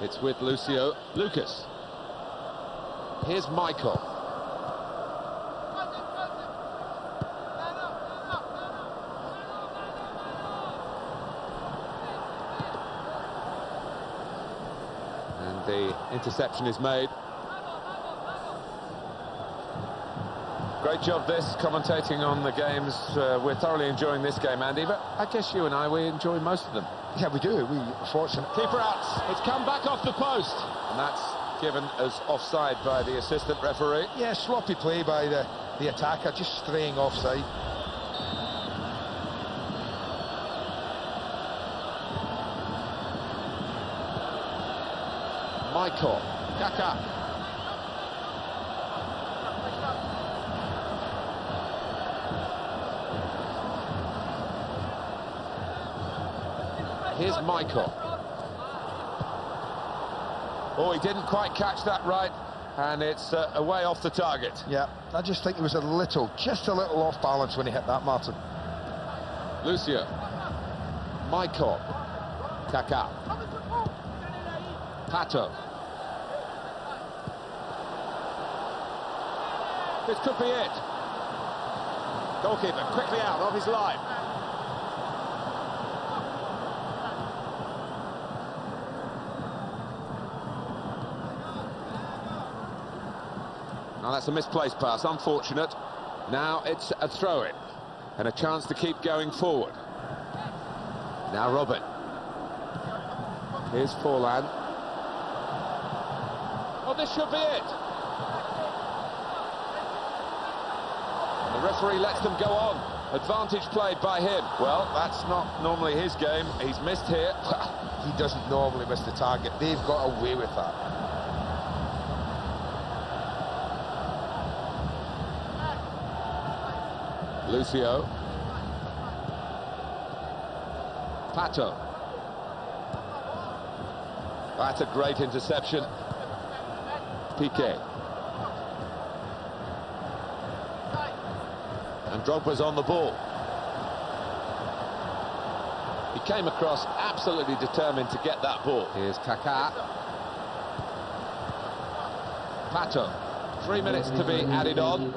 It's with Lucio. Lucas. Here's Michael. And the interception is made. Great job this, commentating on the games. We're thoroughly enjoying this game, Andy, but I guess you and I, we enjoy most of them. Yeah, we do. We're fortunate. Keeper out. It's come back off the post. And that's given as offside by the assistant referee. Yeah, sloppy play by the attacker, just straying offside. Michael. Kaká. Here's Michael. Oh, he didn't quite catch that right, and it's away off the target. Yeah, I just think he was just a little off balance when he hit that, Martin. Lucio. Michael. Kaká. Pato. This could be it. Goalkeeper quickly out of his line. Now that's a misplaced pass, unfortunate. Now it's a throw-in and a chance to keep going forward. Now Robin. Here's Forlan. Oh, this should be it. The referee lets them go on. Advantage played by him. Well, that's not normally his game. He's missed here. He doesn't normally miss the target. They've got away with that. Lucio. Pato. That's a great interception. Piqué. And Drogba's on the ball. He came across absolutely determined to get that ball. Here's Kaká. Pato. 3 minutes to be added on.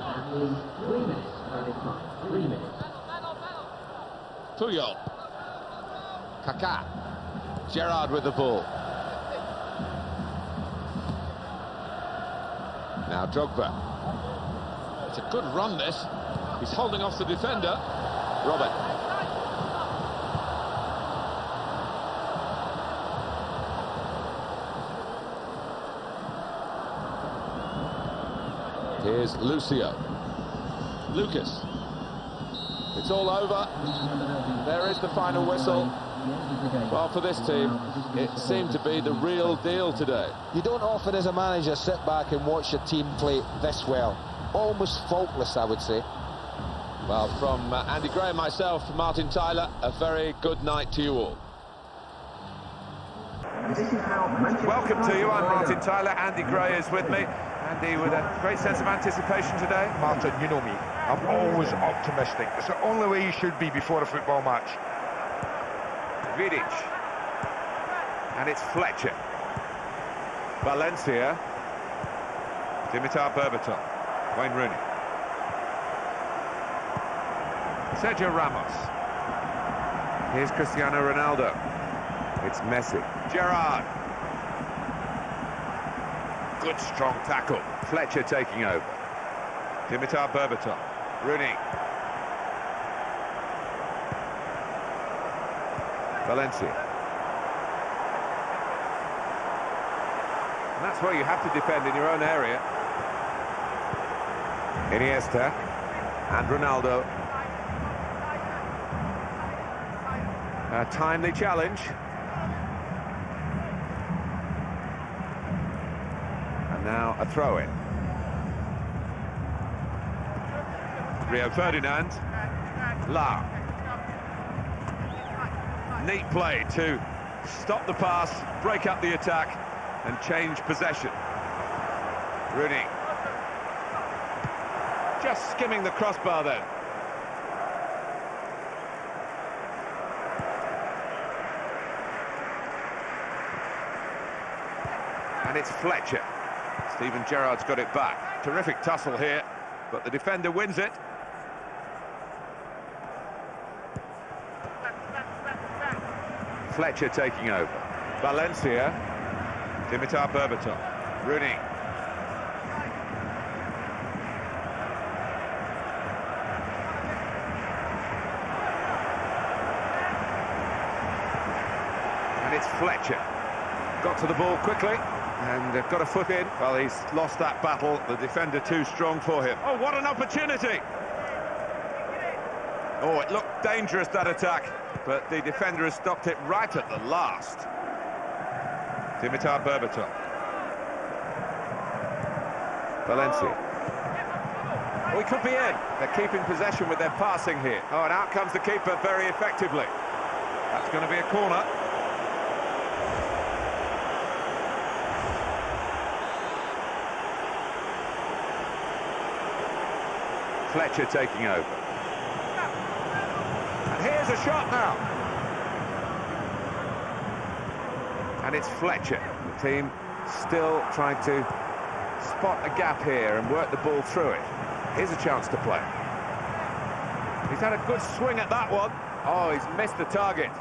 3 minutes added time. 3 minutes. Puyol. Kaká. Gerrard with the ball. Now Drogba. It's a good run, this. He's holding off the defender. Robin. Here's Lucio. Lucas. It's all over. There is the final whistle. Well, for this team, it seemed to be the real deal today. You don't often, as a manager, sit back and watch your team play this well. Almost faultless, I would say. Well, from Andy Gray and myself, Martin Tyler, a very good night to you all. Welcome to you, I'm Martin Tyler. Andy Gray is with me. Andy, with a great sense of anticipation today. Martin, you know me. I'm always optimistic. It's the only way you should be before a football match. Vidic. And it's Fletcher. Valencia. Dimitar Berbatov. Wayne Rooney. Sergio Ramos. Here's Cristiano Ronaldo. It's Messi. Gerrard. Good strong tackle. Fletcher taking over. Dimitar Berbatov. Rooney. Valencia. And that's where you have to defend in your own area. Iniesta and Ronaldo. A timely challenge. And now a throw-in. Rio Ferdinand. La. Neat play to stop the pass, break up the attack and change possession. Rooney. Just skimming the crossbar then. And it's Fletcher. Steven Gerrard's got it back. Terrific tussle here, but the defender wins it. Fletcher taking over. Valencia. Dimitar Berbatov. Rooney. And it's Fletcher. Got to the ball quickly and got a foot in. Well, he's lost that battle. The defender too strong for him. Oh, what an opportunity! Oh, it looked dangerous, that attack, but the defender has stopped it right at the last. Dimitar Berbatov. Valencia. Oh, he could be in. They're keeping possession with their passing here. Oh, and out comes the keeper very effectively. That's going to be a corner. Fletcher taking over. And here's a shot now. And it's Fletcher. The team still trying to spot a gap here and work the ball through it. Here's a chance to play. He's had a good swing at that one. Oh, he's missed the target.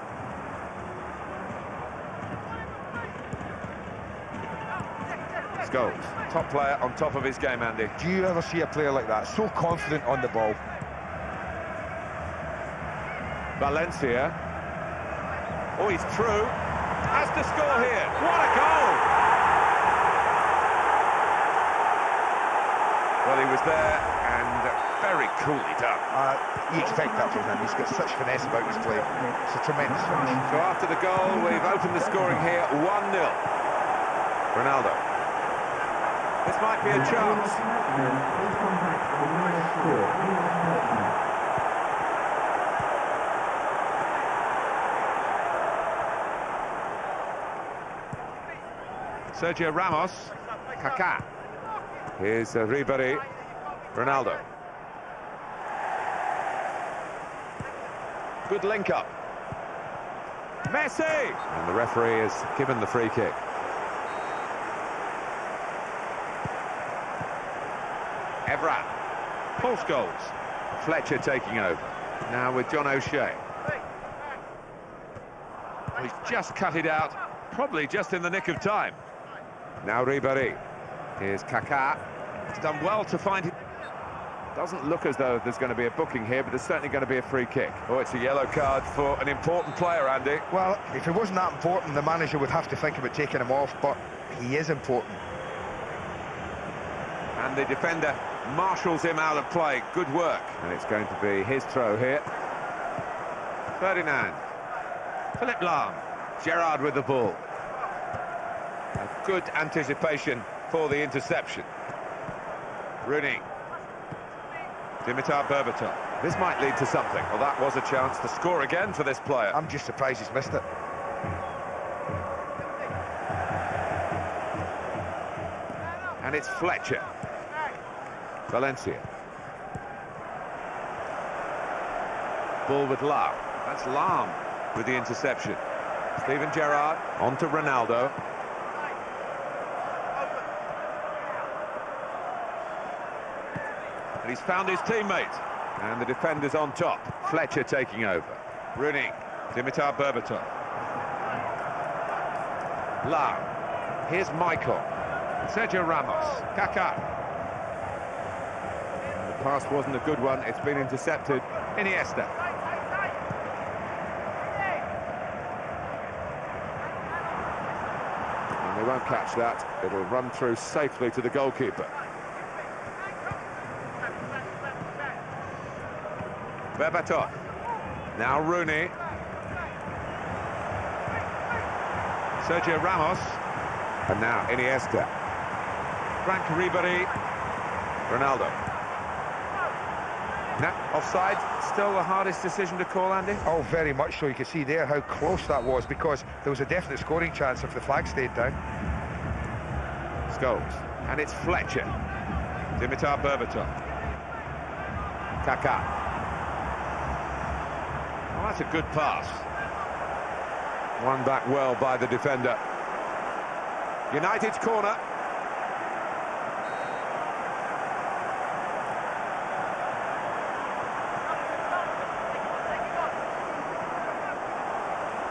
Scholes, top player on top of his game, Andy. Do you ever see a player like that? So confident on the ball. Valencia. Oh, he's through. Has to score here. What a goal! Well, he was there and very coolly done. You expect that from him. He's got such finesse about his play. It's a tremendous finish. So after the goal, we've opened the scoring here, 1-0. Ronaldo. This might be a chance. Sergio Ramos. Kaká. Here's Ribéry. Ronaldo. Good link up. Messi! And the referee has given the free kick. Evra. Paul Scholes. Fletcher taking over. Now with John O'Shea. He's just cut it out, probably just in the nick of time. Now Ribéry. Here's Kaká. He's done well to find it. Doesn't look as though there's going to be a booking here, but there's certainly going to be a free kick. Oh, it's a yellow card for an important player, Andy. Well, if it wasn't that important, the manager would have to think about taking him off, but he is important. And the defender marshals him out of play. Good work. And it's going to be his throw here. Ferdinand. Philippe Lahm. Gerrard with the ball. A good anticipation for the interception. Rooney. Dimitar Berbatov. This might lead to something. Well, that was a chance to score again for this player. I'm just surprised he's missed it. And it's Fletcher. Valencia. Ball with Lahm. That's Lahm with the interception. Steven Gerrard on to Ronaldo. And he's found his teammate. And the defender's on top. Fletcher taking over. Rooney. Dimitar Berbatov. Lahm. Here's Michael. Sergio Ramos. Kaká. The pass wasn't a good one. It's been intercepted. Iniesta. And they won't catch that. It'll run through safely to the goalkeeper. Berbatov. Now Rooney. Sergio Ramos. And now Iniesta. Frank Ribéry. Ronaldo. Now, offside, still the hardest decision to call, Andy? Oh, very much so. You can see there how close that was, because there was a definite scoring chance if the flag stayed down. Scholes. And it's Fletcher. Dimitar Berbatov. Kaká. Well, that's a good pass. Won back well by the defender. United's corner.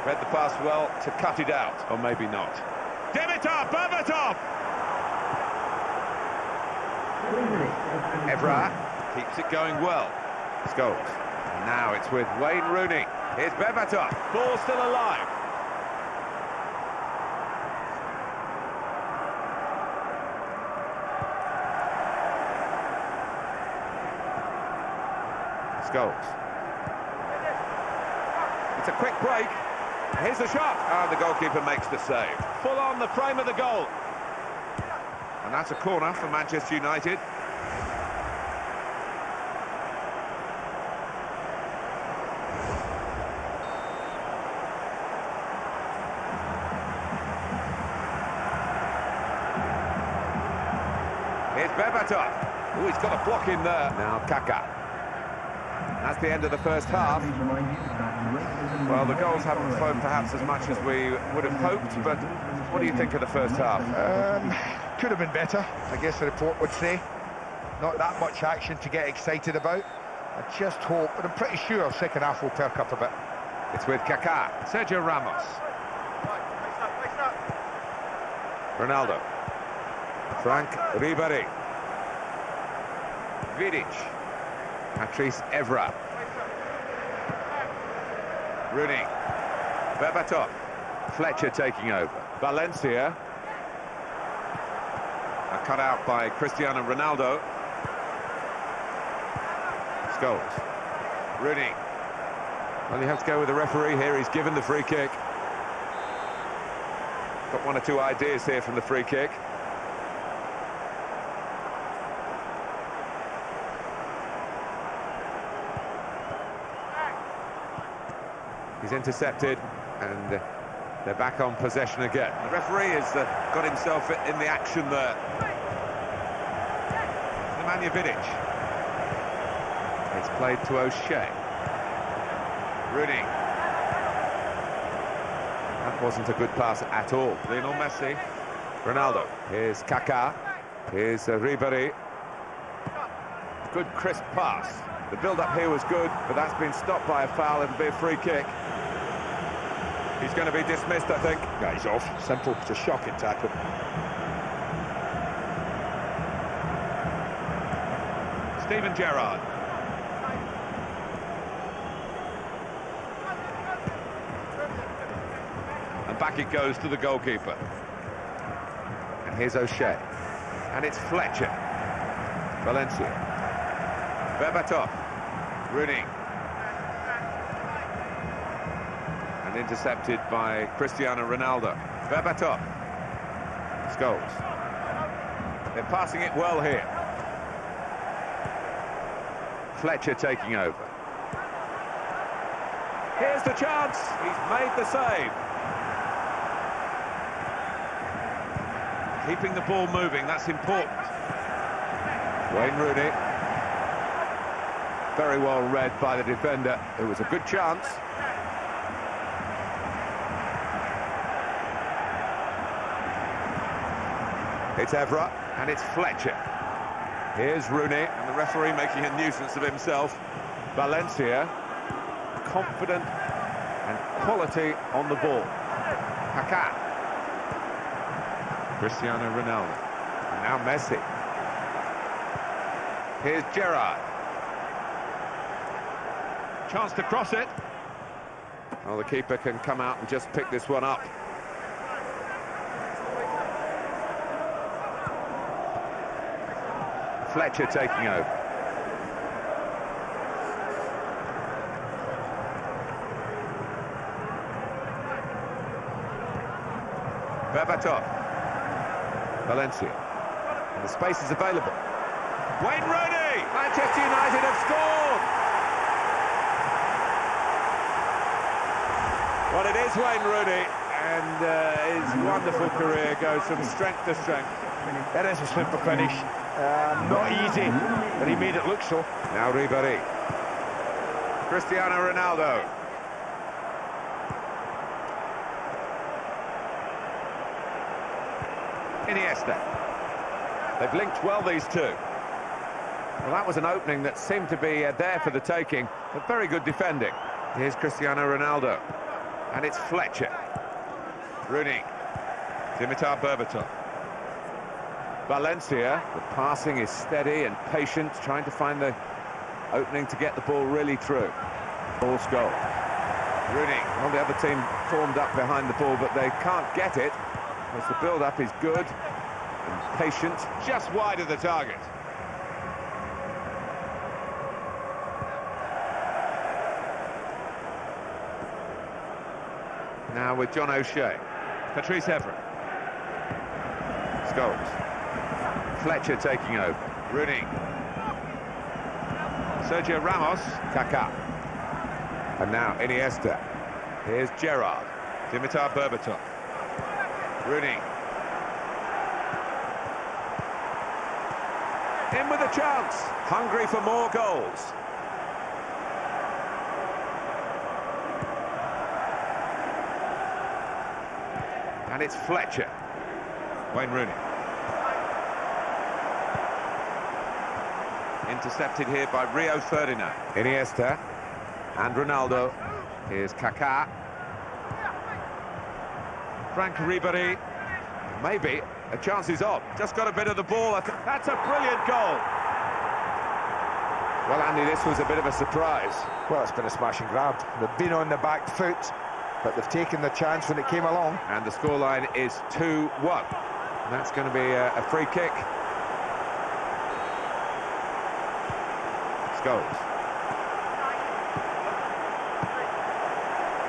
Read the pass well to cut it out, or maybe not. Dimitar Berbatov! Evra keeps it going well. Scholes. And now it's with Wayne Rooney. Here's Berbatov. Ball still alive. Scholes. It's a quick break. Here's the shot. And the goalkeeper makes the save. Full on the frame of the goal. And that's a corner for Manchester United. Here's Berbatov. Oh, he's got a block in there. Now Kaká. That's the end of the first half. Well, the goals haven't flown perhaps as much as we would have hoped, but what do you think of the first half? Could have been better, I guess the report would say. Not that much action to get excited about. I just hope, but I'm pretty sure second half will perk up a bit. It's with Kaká. Sergio Ramos. Ronaldo. Frank Ribéry. Vidic. Patrice Evra. Rooney. Berbatov. Fletcher taking over. Valencia. Cut out by Cristiano Ronaldo. Scholes. Rooney. Well, you have to go with the referee here. He's given the free kick. Got one or two ideas here from the free kick. He's intercepted, and they're back on possession again. The referee has got himself in the action there. Nemanja Vidic. It's played to O'Shea. Rooney. That wasn't a good pass at all. Lionel Messi. Ronaldo. Here's Kaká. Here's Ribéry. Good crisp pass. The build-up here was good, but that's been stopped by a foul. It'll be a free kick. He's going to be dismissed, I think. Yeah, he's off. Simple. It's a shocking tackle. Steven Gerrard. And back it goes to the goalkeeper. And here's O'Shea. And it's Fletcher. Valencia. Berbatov. Rooney. And intercepted by Cristiano Ronaldo. Berbatov. Scholes. They're passing it well here. Fletcher taking over. Here's the chance. He's made the save. Keeping the ball moving, that's important. Wayne Rooney. Very well read by the defender. It was a good chance. It's Evra, and it's Fletcher. Here's Rooney, and the referee making a nuisance of himself. Valencia, confident and quality on the ball. Kaká. Cristiano Ronaldo. And now Messi. Here's Gerrard. Chance to cross it. Well, the keeper can come out and just pick this one up. Fletcher taking over. Berbatov. Valencia. And the space is available. Wayne Rooney! Manchester United have scored! Well, it is Wayne Rooney, and his wonderful career goes from strength to strength. That is a slipper finish. Not easy, but he made it look so. Now Ribéry. Cristiano Ronaldo. Iniesta. They've linked well, these two. Well, that was an opening that seemed to be there for the taking, but very good defending. Here's Cristiano Ronaldo. And it's Fletcher. Rooney. Dimitar Berbatov. Valencia. The passing is steady and patient, trying to find the opening to get the ball really through. Ball's goal. Rooney. Well, the other team formed up behind the ball, but they can't get it, because the build-up is good and patient. Just wide of the target. Now with John O'Shea. Patrice Evra. Scholes. Fletcher taking over. Rooney. Sergio Ramos. Kaká. And now Iniesta. Here's Gerrard. Dimitar Berbatov. Rooney. In with a chance. Hungry for more goals. And it's Fletcher. Wayne Rooney. Intercepted here by Rio Ferdinand. Iniesta. And Ronaldo. Here's Kaká. Frank Ribéry. Maybe a chance is up. Just got a bit of the ball. That's a brilliant goal. Well, Andy, this was a bit of a surprise. Well, it's been a smash and grab. They've been on the back foot, but they've taken the chance when it came along. And the scoreline is 2-1. That's going to be a free kick. Scholes.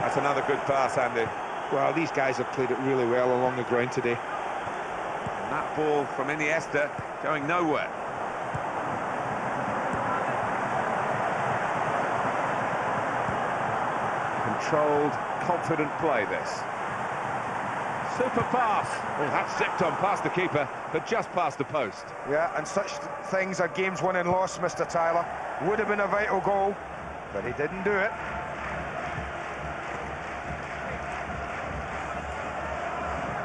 That's another good pass, Andy. Well, these guys have played it really well along the ground today. And that ball from Iniesta going nowhere. Controlled, confident play, this. Super pass. Oh, that's zipped on past the keeper, but just past the post. Yeah, and such things are games won and lost, Mr. Tyler. Would have been a vital goal, but he didn't do it.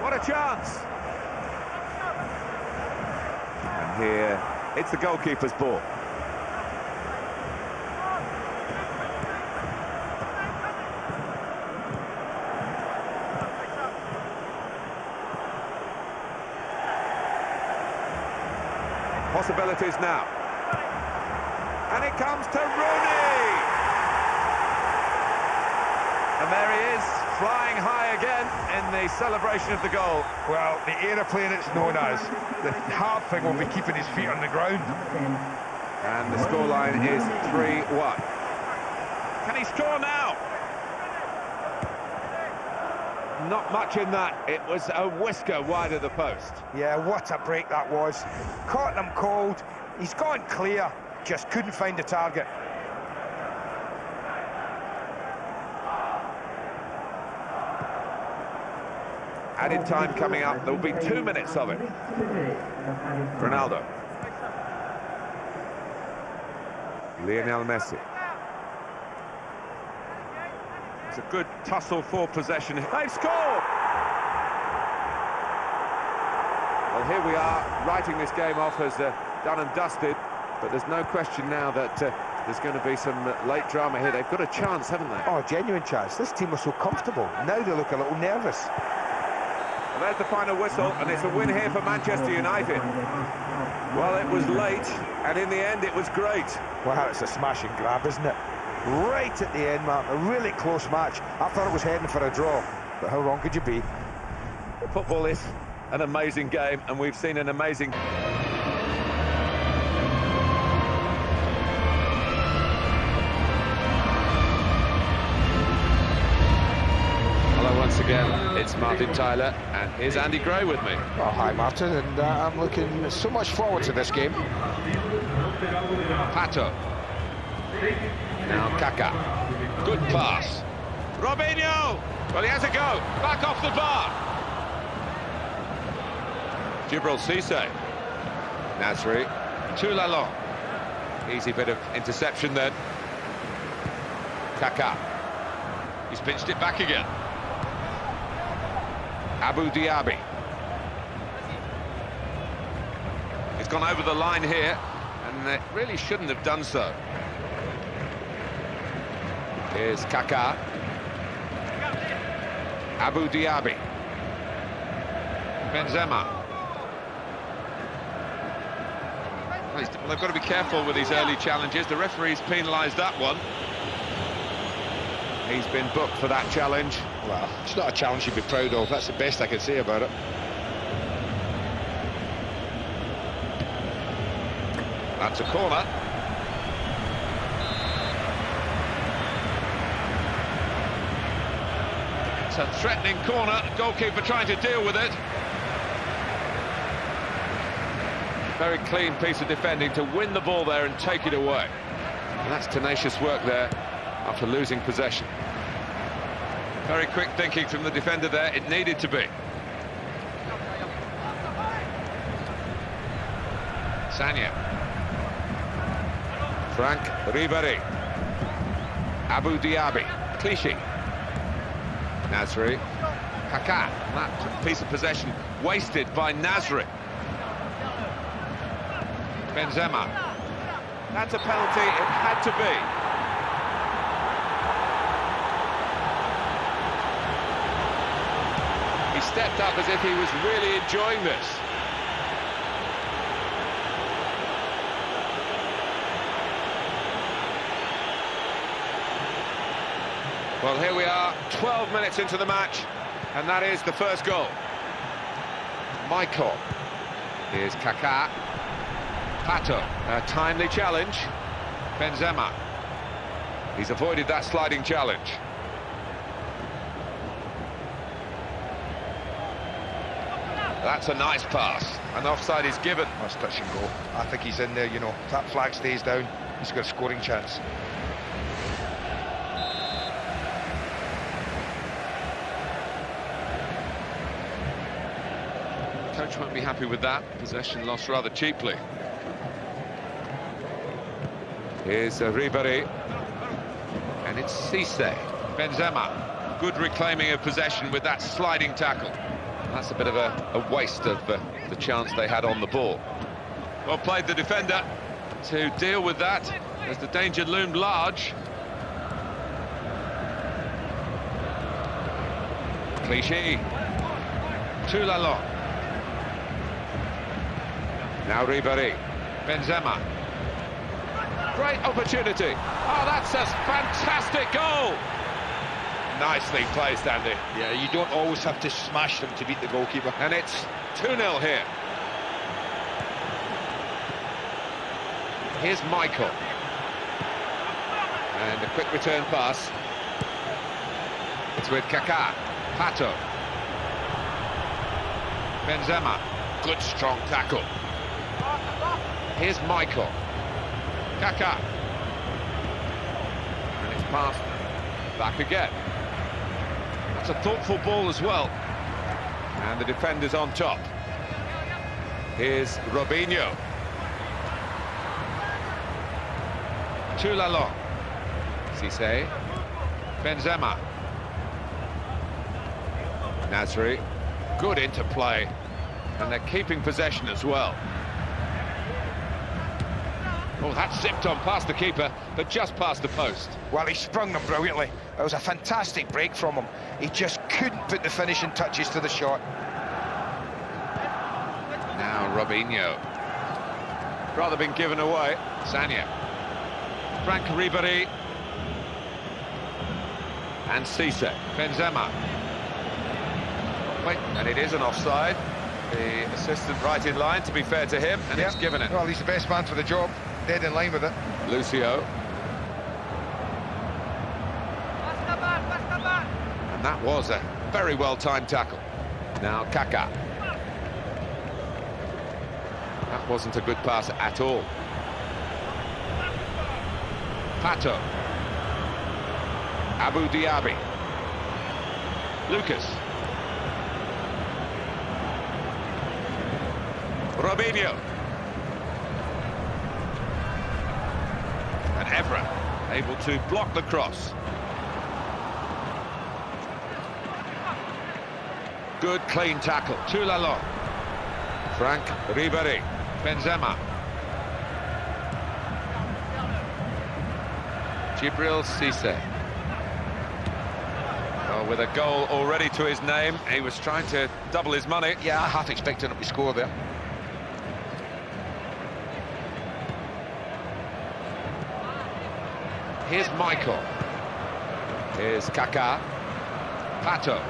What a chance! And here, it's the goalkeeper's ball. Possibilities now. And it comes to Rooney! And there he is, flying high again in the celebration of the goal. Well, the aeroplane it's known as. The hard thing will be keeping his feet on the ground. And the scoreline is 3-1. Can he score now? Not much in that. It was a whisker wide of the post. Yeah, what a break that was. Caught him cold. He's gone clear. Just couldn't find the target. Added time coming up. There will be 2 minutes of it. Ronaldo. Lionel Messi. It's a good tussle for possession. They've scored! Well, here we are, writing this game off as done and dusted, but there's no question now that there's going to be some late drama here. They've got a chance, haven't they? Oh, genuine chance. This team was so comfortable. Now they look a little nervous. Well, there's the final whistle, and it's a win here for Manchester United. Well, it was late, and in the end, it was great. Wow, it's a smash and grab, isn't it? Right at the end, Mark. A really close match. I thought it was heading for a draw, but how wrong could you be? Football is an amazing game, and we've seen an amazing... Hello once again, it's Martin Tyler, and here's Andy Gray with me. Oh, hi, Martin, and I'm looking so much forward to this game. Pato. Now Kaká. Good pass. Robinho! Well, he has a go. Back off the bar. Djibril Cissé. Nasri. Toulon. Easy bit of interception then. Kaká. He's pinched it back again. Abu Diaby. gone over the line here, and it really shouldn't have done so. Here's Kaká. Abu Diaby. Benzema. Well, they've got to be careful with these early challenges. The referee's penalised that one. He's been booked for that challenge. Well, it's not a challenge you'd be proud of. That's the best I can say about it. That's a corner. It's a threatening corner. Goalkeeper trying to deal with it. Very clean piece of defending to win the ball there and take it away. And that's tenacious work there after losing possession. Very quick thinking from the defender there. It needed to be. Sagna. Frank Ribéry. Abu Diaby. Clichy. Nasri. Kaká. That piece of possession wasted by Nasri. Benzema. That's a penalty, it had to be. He stepped up as if he was really enjoying this. Well, here we are, 12 minutes into the match, and that is the first goal. Michael. Here's Kaká. Pato, a timely challenge. Benzema. He's avoided that sliding challenge. That's a nice pass. An offside is given. That's touch and go. I think he's in there, you know. If that flag stays down, he's got a scoring chance. Coach won't be happy with that. Possession lost rather cheaply. Here's Ribéry. And it's Cisse. Benzema. Good reclaiming of possession with that sliding tackle. That's a bit of a waste of the chance they had on the ball. Well played the defender to deal with that as the danger loomed large. Clichy. Lalong. Now Ribéry. Benzema. Great opportunity. Oh, that's a fantastic goal. Nicely placed, Andy. Yeah, you don't always have to smash them to beat the goalkeeper. And it's 2-0 here. Here's Michael. And a quick return pass. It's with Kaká. Pato. Benzema. Good strong tackle. Here's Michael. Kaká. And it's passed back again. That's a thoughtful ball as well. And the defender's on top. Here's Robinho. Lalong. Cisse. Benzema. Nasri. Good interplay. And they're keeping possession as well. Oh, that zipped on past the keeper, but just past the post. Well, he sprung them brilliantly. It was a fantastic break from him. He just couldn't put the finishing touches to the shot. Now Robinho. Rather been given away. Sagna. Frank Ribéry. And Cisse. Benzema. Wait, and it is an offside. The assistant right in line, to be fair to him, and it's given it. Well, he's the best man for the job. Dead in line with it. Lucio. And that was a very well-timed tackle. Now Kaká. That wasn't a good pass at all. Pato. Abu Diaby. Lucas. Robinho. And Evra able to block the cross. Good clean tackle. Lalong. Frank Ribéry. Benzema. Gibril Cisse. Well, with a goal already to his name, he was trying to double his money. Yeah, I half expected him to score there. Here's Michael. Here's Kaká. Pato.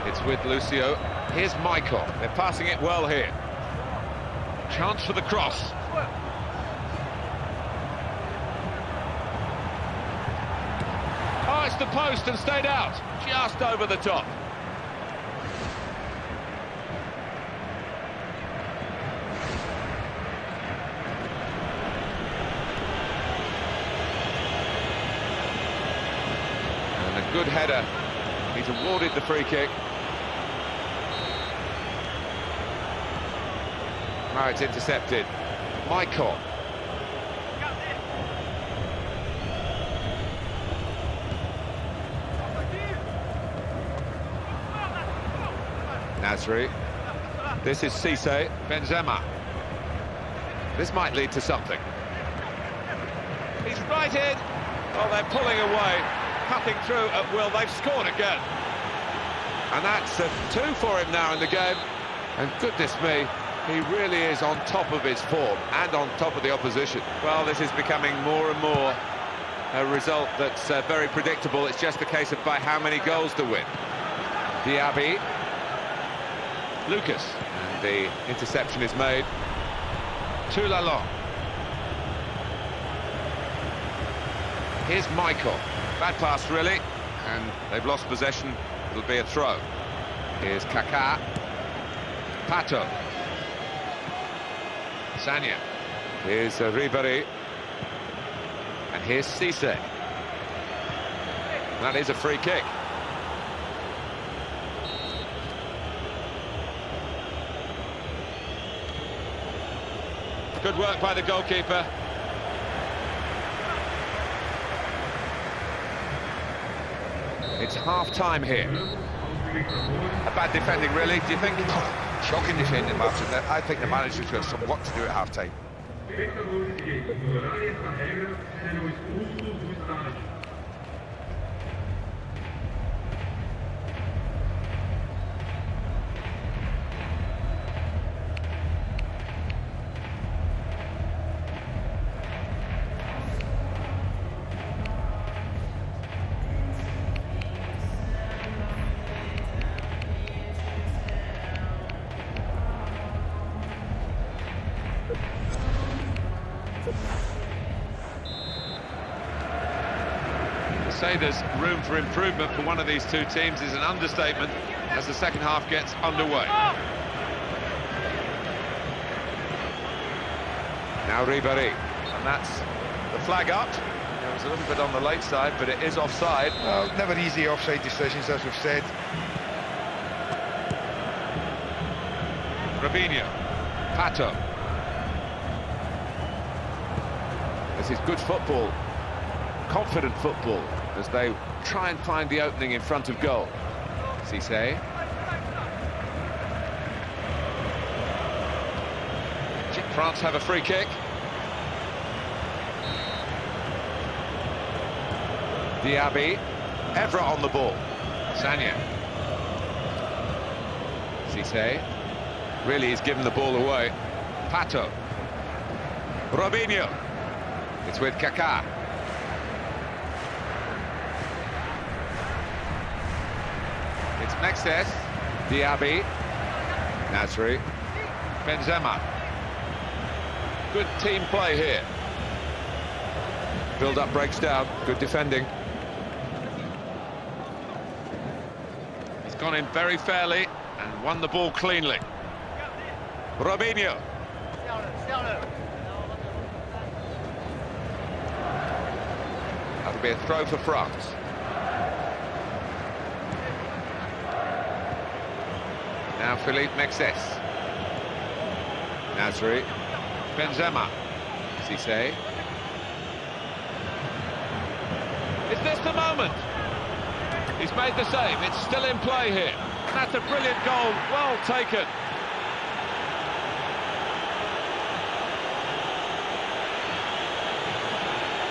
It's with Lucio. Here's Michael. They're passing it well here. Chance for the cross. Oh, it's the post and stayed out. Just over the top. And a good header. He's awarded the free kick. Now it's intercepted. Michael. Nasri. This is Cisse. Benzema. This might lead to something. He's right in. Oh, they're pulling away, cutting through at will. They've scored again. And that's a 2 for him now in the game. And goodness me, he really is on top of his form and on top of the opposition. Well, this is becoming more and more a result that's very predictable. It's just a case of by how many goals to win. Diaby. Lucas. And the interception is made. Lalong. Here's Michael. Bad pass, really. And they've lost possession. It'll be a throw. Here's Kaká. Pato. Sanya. Here's Ribéry. And here's Cisse. That is a free kick. Good work by the goalkeeper. It's half-time here. A bad defending, really, do you think? Shocking defending, Martin. I think the manager's got some work to do at half-time. To say there's room for improvement for one of these two teams is an understatement as the second half gets underway. Now Ribéry, and that's the flag up. It was a little bit on the late side, but it is offside. Well, never easy offside decisions, as we've said. Robinho, Pato. This is good football, confident football, as they try and find the opening in front of goal. Cisse. France have a free kick. Diaby. Evra on the ball. Sanya. Cisse. Really, he's given the ball away. Pato. Robinho. It's with Kaká. It's Mexes. Diaby. Nasri. Benzema. Good team play here. Build-up breaks down. Good defending. He's gone in very fairly and won the ball cleanly. Robinho. That'll be a throw for France. Now Philippe Mexes. Nasri. Benzema. Cisse. Is this the moment? He's made the save. It's still in play here. And that's a brilliant goal. Well taken.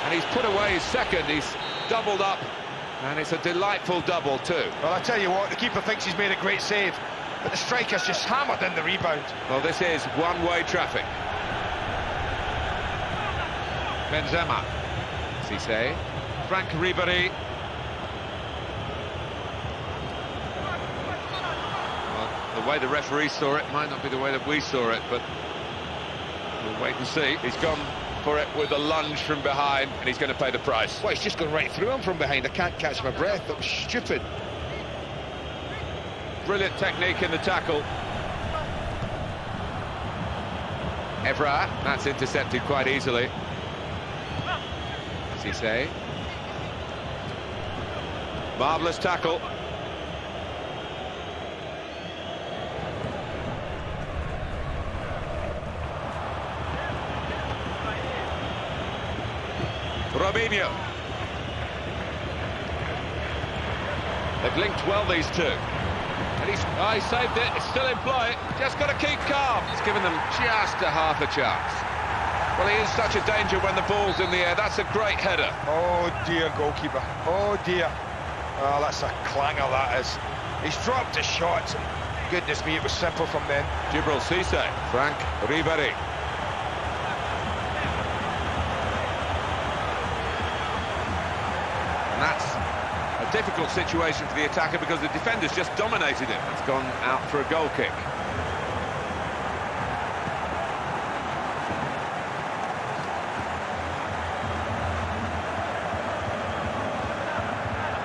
And he's put away his second. He's doubled up. And it's a delightful double too. Well, I tell you what, the keeper thinks he's made a great save, but the striker's just hammered in the rebound. Well, this is one-way traffic. Benzema. Cisse. Frank Ribéry. Well, the way the referee saw it might not be the way that we saw it, but we'll wait and see. He's gone for it with a lunge from behind, and he's going to pay the price. Well, he's just gone right through him from behind. I can't catch my breath. That was stupid. Brilliant technique in the tackle. Evra, that's intercepted quite easily. Cisse. Marvellous tackle. Robinho. They've linked well, these two. And he saved it. It's still in play. Just got to keep calm. He's given them just a half a chance. Well, he is such a danger when the ball's in the air. That's a great header. Oh dear, goalkeeper. Oh dear. Well, that's a clanger, that is. He's dropped a shot. Goodness me, it was simple from then. Djibril Cisse. Frank Ribéry. And that's a difficult situation for the attacker because the defender's just dominated him. It's gone out for a goal kick.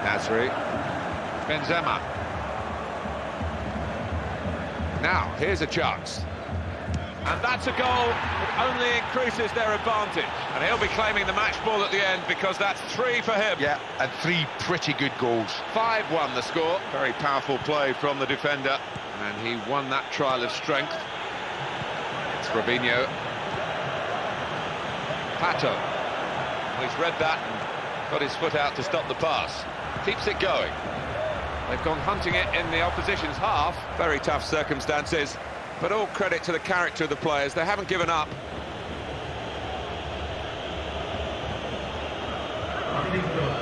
Nasri. Benzema. Now, here's a chance. And that's a goal that only increases their advantage. And he'll be claiming the match ball at the end because that's 3 for him. Yeah, and 3 pretty good goals. 5-1 the score. Very powerful play from the defender. And he won that trial of strength. It's Robinho. Pato. Well, he's read that and got his foot out to stop the pass. Keeps it going. They've gone hunting it in the opposition's half. Very tough circumstances. But all credit to the character of the players. They haven't given up.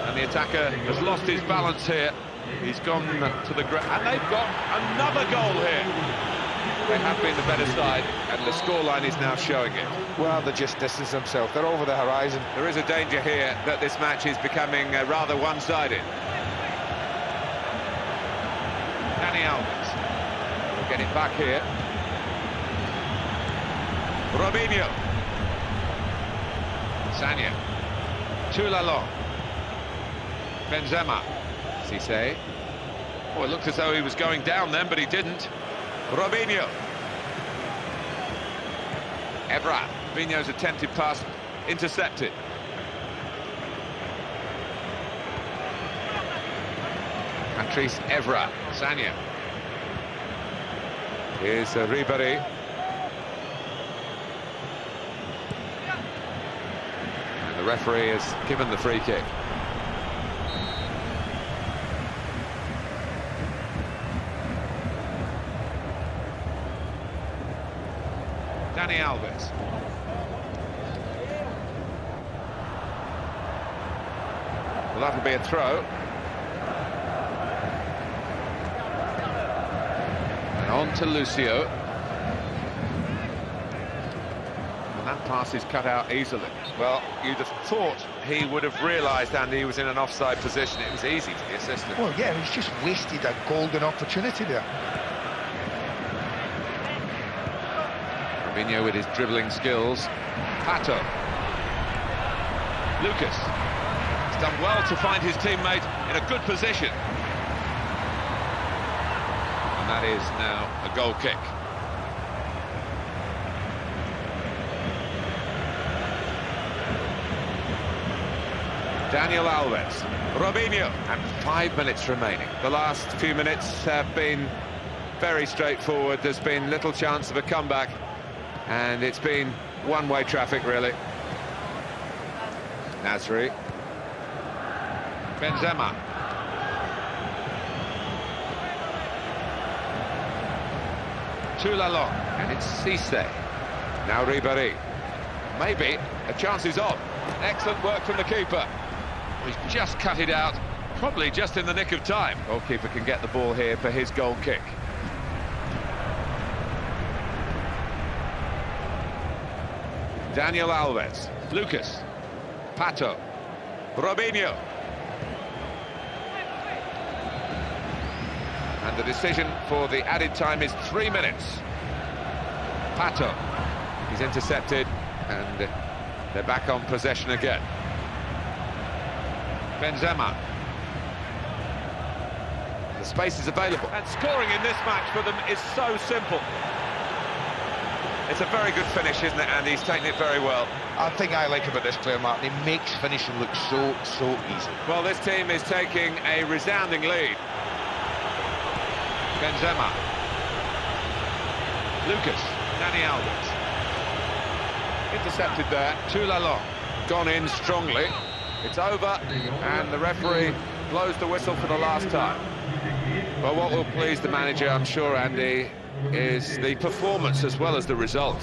And the attacker has lost his balance here. He's gone to the ground. And they've got another goal here. They have been the better side, and the scoreline is now showing it. Well, they just distance themselves. They're over the horizon. There is a danger here that this match is becoming rather one-sided. Dani Alves will get it back here. Robinho. Sagna. Lalong. Benzema. Cisse. Oh, it looked as though he was going down then, but he didn't. Robinho. Evra. Robinho's attempted pass intercepted. Patrice Evra. Sagna. Here's Ribéry. And the referee has given the free kick. Dani Alves. Well, that'll be a throw. And on to Lucio. And that pass is cut out easily. Well, you'd have thought he would have realised, Andy, he was in an offside position. It was easy to the assistant. Well, yeah, he's just wasted a golden opportunity there. Robinho with his dribbling skills. Pato. Lucas. He's done well to find his teammate in a good position. And that is now a goal kick. Daniel Alves. Robinho. And 5 minutes remaining. The last few minutes have been very straightforward. There's been little chance of a comeback. And it's been one-way traffic, really. Nasri. Benzema. Lalong, and it's Cisse. Now Ribéry. Maybe a chance is on. Excellent work from the keeper. He's just cut it out, probably just in the nick of time. Goalkeeper can get the ball here for his goal kick. Daniel Alves, Lucas, Pato, Robinho. And the decision for the added time is 3 minutes. Pato, he's intercepted, and they're back on possession again. Benzema. The space is available. And scoring in this match for them is so simple. It's a very good finish, isn't it, Andy? He's taken it very well. I think I like about this player, Martin. He makes finishing look so easy. Well, this team is taking a resounding lead. Benzema. Lucas. Dani Alves. Intercepted there. Lalong. Gone in strongly. It's over, and the referee blows the whistle for the last time. But what will please the manager, I'm sure, Andy, is the performance as well as the result.